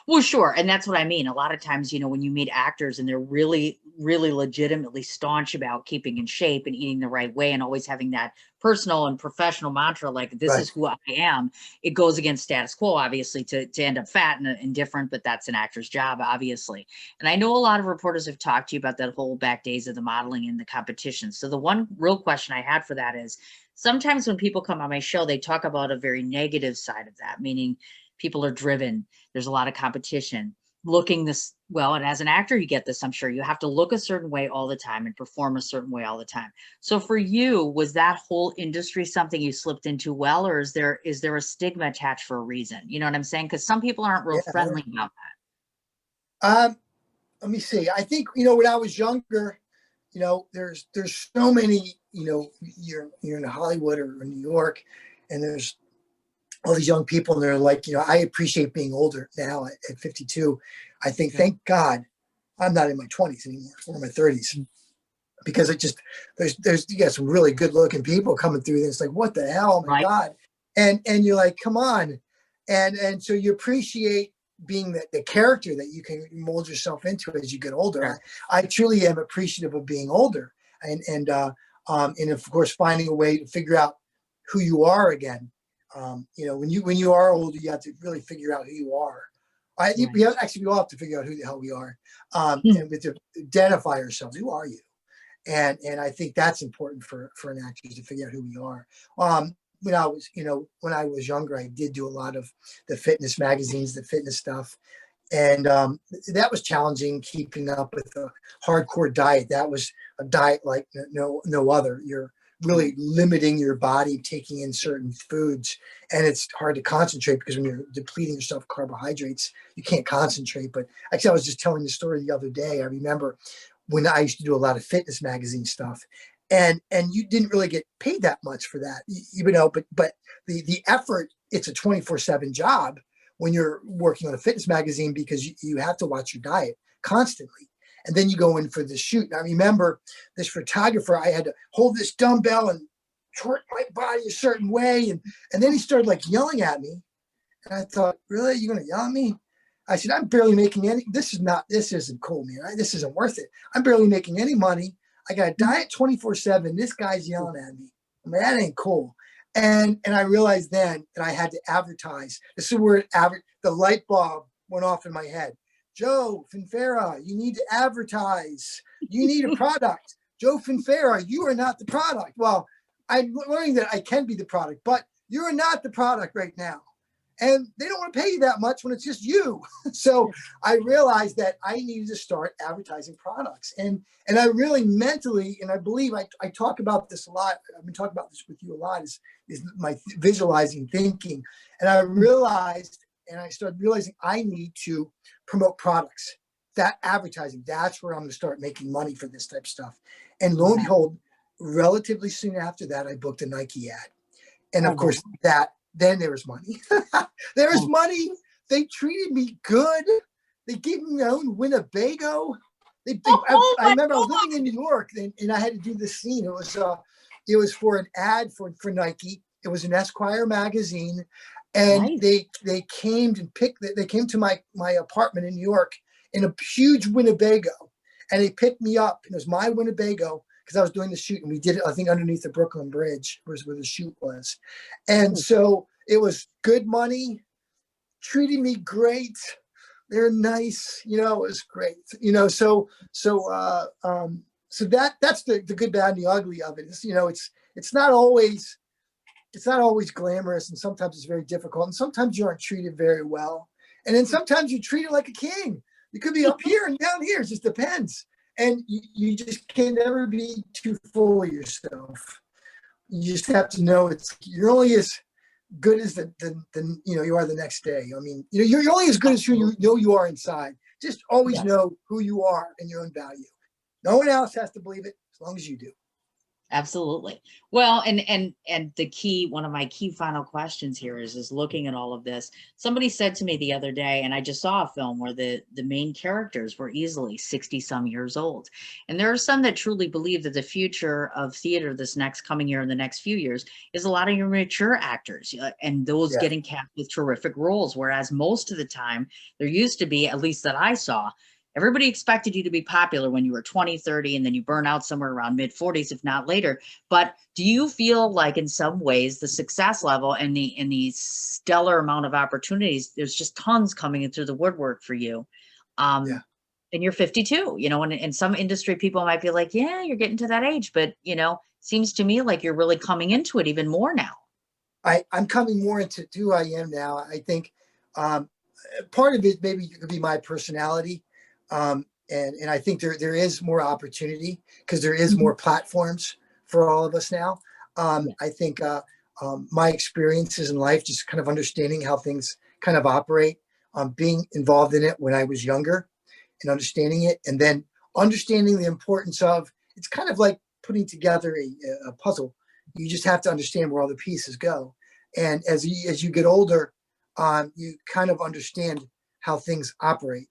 Well, sure. And that's what I mean. A lot of times, when you meet actors and they're really, really legitimately staunch about keeping in shape and eating the right way and always having that personal and professional mantra, like, this Right. is who I am, it goes against status quo, obviously, to end up fat and different, but that's an actor's job, obviously. And I know a lot of reporters have talked to you about that whole back days of the modeling and the competition. So the one real question I had for that is, sometimes when people come on my show, they talk about a very negative side of that, meaning people are driven. There's a lot of competition looking this well. And as an actor, you get this, I'm sure you have to look a certain way all the time and perform a certain way all the time. So for you, was that whole industry something you slipped into well, or is there a stigma attached for a reason? You know what I'm saying? Because some people aren't real Yeah. friendly about Let me see. I think, when I was younger, there's so many, you're in Hollywood or in New York, and there's all these young people, and they're like, I appreciate being older now at 52. I think, that. thank God I'm not in my 20s anymore or my 30s, because it just, you got some really good looking people coming through there. It's like, what the hell? Oh my Right. God. And you're like, come on. And so you appreciate being the character that you can mold yourself into as you get older. Sure. I truly am appreciative of being older, and of course finding a way to figure out who you are again. When you are older, you have to really figure out who you are. Right. We all have to figure out who the hell we are, Hmm. and we have to identify ourselves. Who are you? And I think that's important for an actor to figure out who we are. When I was younger, I did do a lot of the fitness magazines, the fitness stuff, and that was challenging, keeping up with a hardcore diet. That was a diet like no other. You're really limiting your body, taking in certain foods, and it's hard to concentrate because when you're depleting yourself of carbohydrates, you can't concentrate. But actually, I was just telling the story the other day. I remember when I used to do a lot of fitness magazine stuff, and you didn't really get paid that much for that, but the effort, it's a 24/7 job when you're working on a fitness magazine, because you have to watch your diet constantly. And then you go in for the shoot. And I remember this photographer, I had to hold this dumbbell and twerk my body a certain way. And then he started like yelling at me. And I thought, really? You're going to yell at me? I said, I'm barely making any, this isn't cool, man. This isn't worth it. I'm barely making any money. I got a diet 24/7. This guy's yelling at me. I mean, that ain't cool. And I realized then that I had to advertise. This is where the light bulb went off in my head. Joe Finfera, you need to advertise. You need a product. Joe Finfera, you are not the product. Well, I'm learning that I can be the product, but you are not the product right now. And they don't want to pay you that much when it's just you. So I realized that I needed to start advertising products. And I really mentally, and I believe I talk about this a lot. I've been talking about this with you a lot, is my visualizing thinking. And I realized, and I started realizing I need to promote products. That advertising, that's where I'm going to start making money for this type of stuff. And lo and behold, relatively soon after that, I booked a Nike ad. And of course, then there was money. There was money. They treated me good. They gave me my own Winnebago. I remember I was living in New York, and I had to do this scene. It was for an ad for Nike. It was an Esquire magazine, and Nice. they came and they came to my apartment in New York in a huge Winnebago, and they picked me up. And it was my Winnebago, because I was doing the shoot, and we did it, I think, underneath the Brooklyn Bridge was where the shoot was. And so it was good money, treating me great. They're nice, you know, it was great. You know, so that's the good, bad, and the ugly of it. It's, you know, it's not always glamorous, and sometimes it's very difficult, and sometimes you aren't treated very well, and then sometimes you're treated like a king. You could be up here and down here. It just depends, and you just can never be too full of yourself. You just have to know you're only as good as the you know you are the next day. I mean, you know, you're only as good as who you know you are inside. Just always know who you are and your own value. No one else has to believe it as long as you do. Absolutely. Well, and the key, one of my key final questions here is looking at all of this. Somebody said to me the other day, and I just saw a film where the main characters were easily 60 some years old. And there are some that truly believe that the future of theater this next coming year and the next few years is a lot of your mature actors and those getting cast with terrific roles. Whereas most of the time there used to be, at least that I saw, everybody expected you to be popular when you were 20, 30, and then you burn out somewhere around mid 40s, if not later. But do you feel like in some ways the success level and the stellar amount of opportunities, there's just tons coming in through the woodwork for you? And you're 52, you know, and in some industry people might be like, yeah, you're getting to that age, but you know, seems to me like you're really coming into it even more now. I'm coming more into who I am now. I think part of it maybe could be my personality. And I think there is more opportunity because there is more platforms for all of us now. I think my experiences in life, just kind of understanding how things kind of operate, being involved in it when I was younger and understanding it, and then understanding the importance of, it's kind of like putting together a puzzle. You just have to understand where all the pieces go. And as you get older, you kind of understand how things operate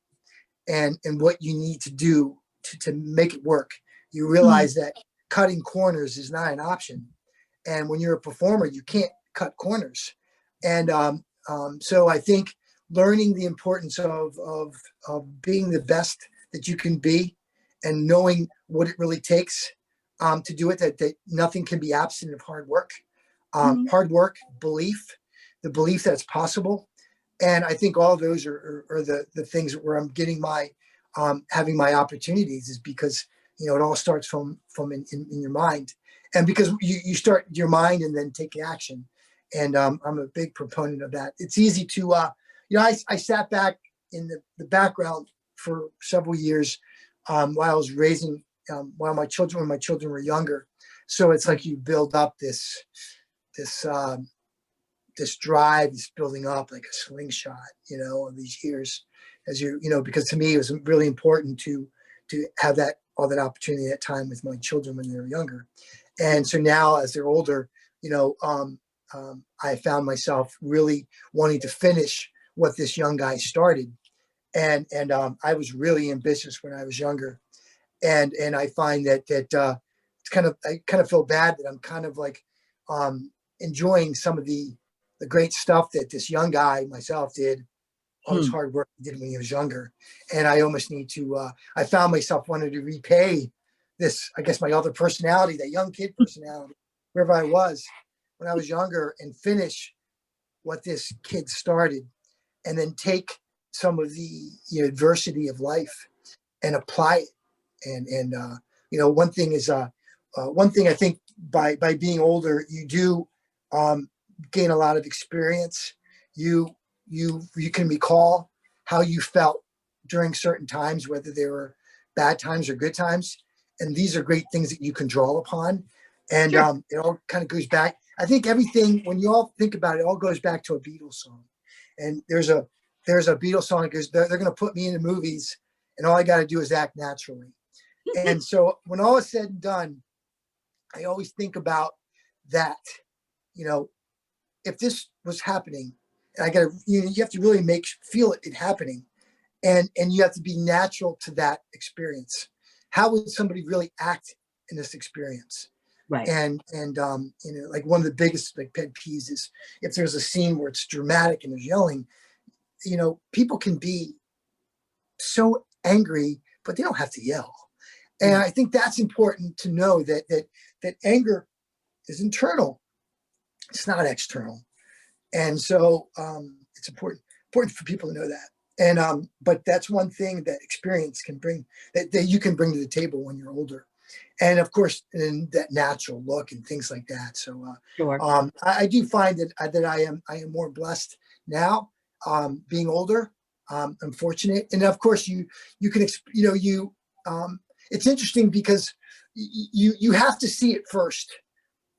and what you need to do to make it work. You realize that cutting corners is not an option. And when you're a performer, you can't cut corners. And so I think learning the importance of being the best that you can be and knowing what it really takes to do it, that nothing can be absent of hard work. Hard work, belief, the belief that it's possible. And I think all those are the things where I'm getting my having my opportunities, is because, you know, it all starts from in your mind, and because you start your mind and then take action. And I'm a big proponent of that. It's easy to you know, I sat back in the background for several years while I was raising when my children were younger. So it's like you build up this drive is building up like a slingshot, you know, of these years, as you know, because to me it was really important to have all that opportunity at time with my children when they were younger. And so now as they're older, you know, I found myself really wanting to finish what this young guy started. And I was really ambitious when I was younger. And I find that it's I kind of feel bad that I'm kind of like enjoying some of the great stuff that this young guy myself did, all this hard work he did when he was younger. And I almost need to, I found myself wanting to repay this, I guess, my other personality, that young kid personality, wherever I was when I was younger, and finish what this kid started, and then take some of the, you know, adversity of life and apply it. And you know, one thing I think by being older, you do gain a lot of experience. You can recall how you felt during certain times, whether they were bad times or good times, and these are great things that you can draw upon. And it all kind of goes back. I think everything, when you all think about it, all goes back to a Beatles song. And there's a Beatles song that goes, they're going to put me in the movies, and all I got to do is act naturally. And so when all is said and done, I always think about that. You know, if this was happening, and I got to, you have to really feel it happening, and you have to be natural to that experience. How would somebody really act in this experience? Right. And you know, like one of the biggest like pet peeves is if there's a scene where it's dramatic and there's yelling. You know, people can be so angry, but they don't have to yell. And I think that's important to know that anger is internal. It's not external. And so it's important for people to know that. And but that's one thing that experience can bring, that you can bring to the table when you're older. And of course, in that natural look and things like that. So Sure. I do find that I am more blessed now, being older. I'm fortunate, and of course, you can it's interesting because you have to see it first.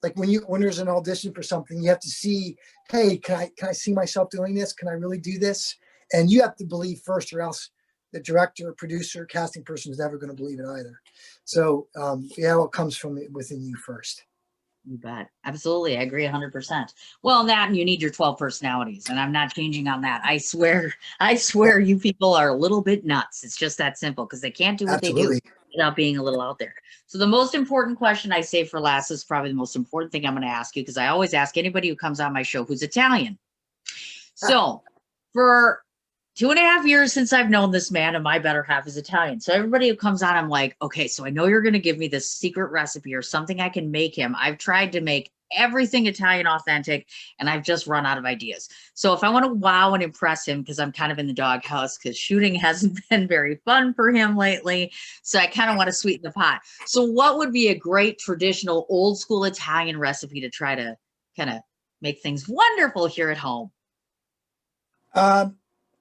Like when there's an audition for something, you have to see, hey, can I see myself doing this? Can I really do this? And you have to believe first, or else the director, producer, casting person is never going to believe it either. So yeah, it comes from within you first. You bet. Absolutely. I agree 100%. Well, that and you need your 12 personalities, and I'm not changing on that. I swear you people are a little bit nuts. It's just that simple because they can't do what they do Absolutely. without being a little out there. So the most important question I save for last is probably the most important thing I'm going to ask you, because I always ask anybody who comes on my show who's Italian. So for 2.5 years since I've known this man, and my better half is Italian. So everybody who comes on, I'm like, okay, so I know you're going to give me this secret recipe or something I can make him. I've tried to make everything Italian authentic, and I've just run out of ideas. So if I want to wow and impress him, because I'm kind of in the doghouse because shooting hasn't been very fun for him lately. So I kind of want to sweeten the pot. So what would be a great traditional old school Italian recipe to try to kind of make things wonderful here at home?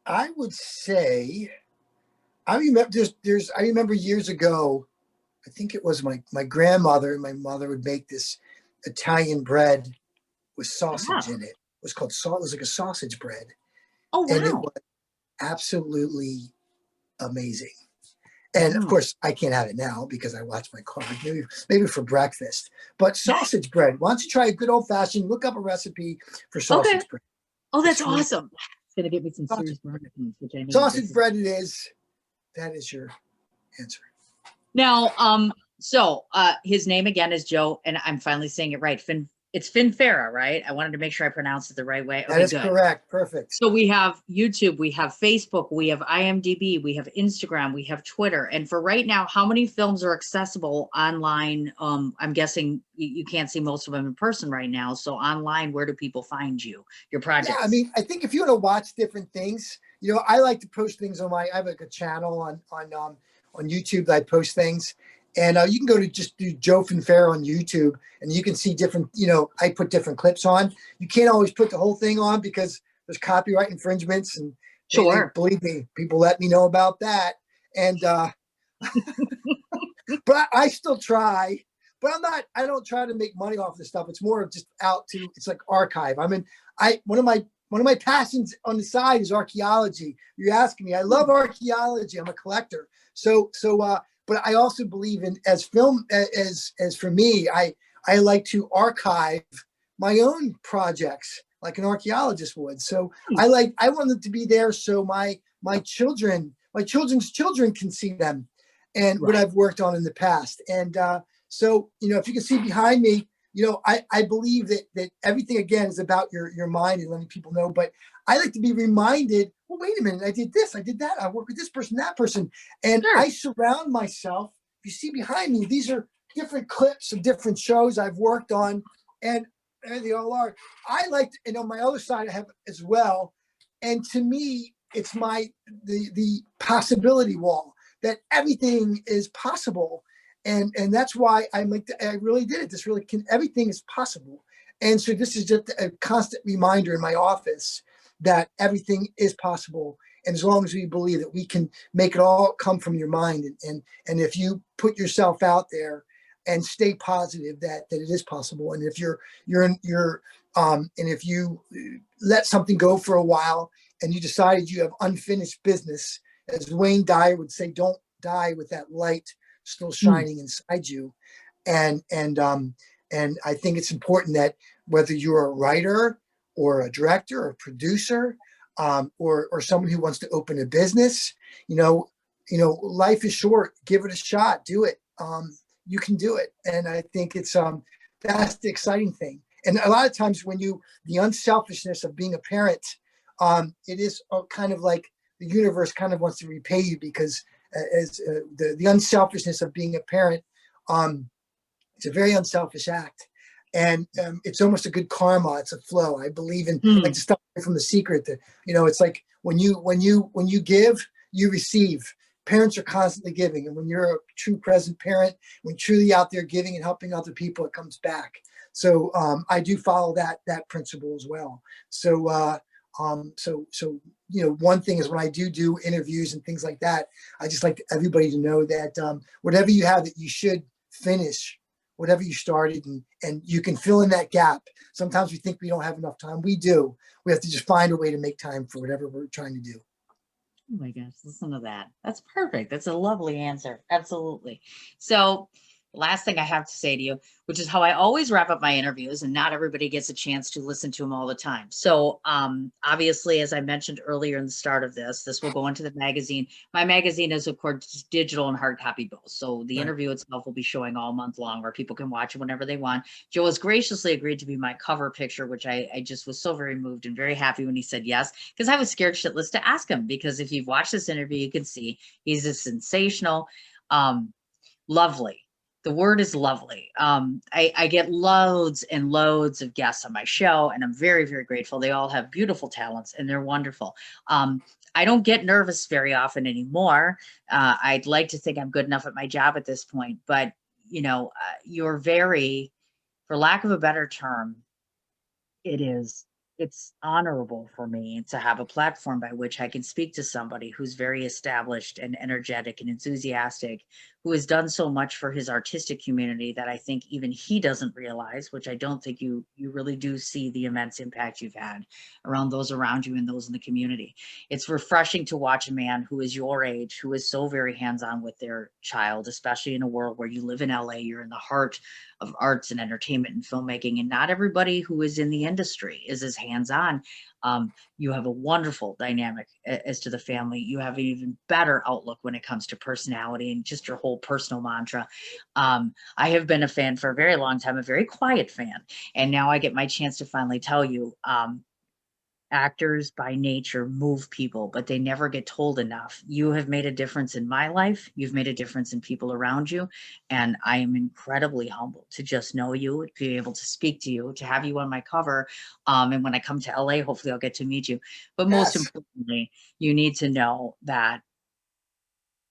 I would say, I remember I remember years ago, I think it was my grandmother and my mother would make this Italian bread with sausage Yeah. in it. It was called it was like a sausage bread. Oh, And it wow. was absolutely amazing. And of Wow. course, I can't have it now because I watch my card, maybe for breakfast. But sausage bread, why don't you try a good old fashioned, look up a recipe for Okay. sausage bread. Oh, that's It's really awesome. It's going to get me some serious sausage bread. burger foods, which I need. Sausage bread it is. That is your answer. Now, so his name again is Joe, and I'm finally saying it right. It's Finfera, right? I wanted to make sure I pronounced it the right way. That Okay, is good. correct. Perfect. So we have YouTube, we have Facebook, we have IMDb, we have Instagram, we have Twitter. And for right now, how many films are accessible online? I'm guessing you can't see most of them in person right now. So online, where do people find you, your Yeah, I projects? mean, I think if you want to watch different things, I like to post things on I have like a channel on YouTube that I post things, and you can go to just do Joe Finfera on YouTube, and you can see different. I put different clips on. You can't always put the whole thing on because there's copyright infringements, and Sure. believe me, people let me know about that. And but I still try. But I don't try to make money off this stuff. It's more of just it's like archive. I mean, one of my passions on the side is archaeology. You're asking me, I love archaeology. I'm a collector. But I also believe in as for me, I like to archive my own projects like an archaeologist would. So I want them to be there so my children's children can see them and what I've worked on in the past. And so, if you can see behind me, I believe that everything again is about your mind and letting people know. But I like to be reminded, well, wait a minute, I did this, I did that, I work with this person, that person. And Sure. I surround myself. If you see behind me, these are different clips of different shows I've worked on. And they all are. I like to, and on my other side I have as well. And to me, it's the possibility wall that everything is possible. And that's why I really did it. This really everything is possible. And so this is just a constant reminder in my office that everything is possible. And as long as we believe that we can make it all come from your mind, and if you put yourself out there and stay positive that it is possible. And if and if you let something go for a while and you decided you have unfinished business, as Wayne Dyer would say, don't die with that light still shining inside you. And I think it's important that whether you're a writer or a director or a producer, or someone who wants to open a business, life is short. Give it a shot. Do it. You can do it. And I think that's the exciting thing. And a lot of times the unselfishness of being a parent, it is kind of like the universe kind of wants to repay you because the unselfishness of being a parent, it's a very unselfish act, and it's almost a good karma. It's a flow. I believe in like the stuff from The Secret. That it's like when you give, you receive. Parents are constantly giving, and when you're a true present parent, when truly out there giving and helping other people, it comes back. So I do follow that principle as well. So one thing is when I do interviews and things like that, I just like everybody to know that whatever you have, that you should finish whatever you started, and you can fill in that gap. Sometimes we think we don't have enough time. We do. We have to just find a way to make time for whatever we're trying to do. Oh my gosh, listen to that. That's perfect. That's a lovely answer. Absolutely. So, last thing I have to say to you, which is how I always wrap up my interviews, and not everybody gets a chance to listen to them all the time. So, obviously, as I mentioned earlier in the start of this will go into the magazine. My magazine is, of course, digital and hard copy both. So the Right. interview itself will be showing all month long, where people can watch it whenever they want. Joe has graciously agreed to be my cover picture, which I just was so very moved and very happy when he said yes, because I was scared shitless to ask him, because if you've watched this interview, you can see he's a sensational, lovely. The word is lovely. I get loads and loads of guests on my show, and I'm very, very grateful. They all have beautiful talents, and they're wonderful. I don't get nervous very often anymore. I'd like to think I'm good enough at my job at this point, but you're very, for lack of a better term, it's honorable for me to have a platform by which I can speak to somebody who's very established and energetic and enthusiastic, who has done so much for his artistic community that I think even he doesn't realize, which I don't think you really do see the immense impact you've had around those around you and those in the community. It's refreshing to watch a man who is your age, who is so very hands-on with their child, especially in a world where you live in LA, you're in the heart of arts and entertainment and filmmaking, and not everybody who is in the industry is as hands-on. You have a wonderful dynamic as to the family. You have an even better outlook when it comes to personality and just your whole personal mantra. I have been a fan for a very long time, a very quiet fan, and now I get my chance to finally tell you, actors by nature move people, but they never get told enough. You have made a difference in my life. You've made a difference in people around you. And I am incredibly humbled to just know you, to be able to speak to you, to have you on my cover. And when I come to LA, hopefully I'll get to meet you. But most Yes. importantly, you need to know that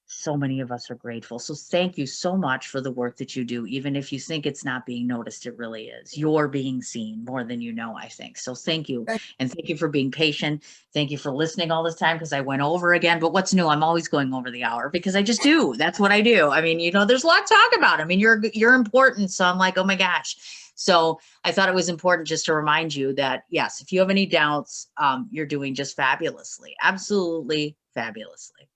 so many of us are grateful. So thank you so much for the work that you do. Even if you think it's not being noticed, it really is. You're being seen more than you know, I think. So thank you. Thank- And thank you for being patient. Thank you for listening all this time, because I went over again. But what's new? I'm always going over the hour because I just do. That's what I do. I mean, there's a lot to talk about. I mean, you're important. So I'm like, oh my gosh. So I thought it was important just to remind you that, yes, if you have any doubts, you're doing just fabulously, absolutely fabulously.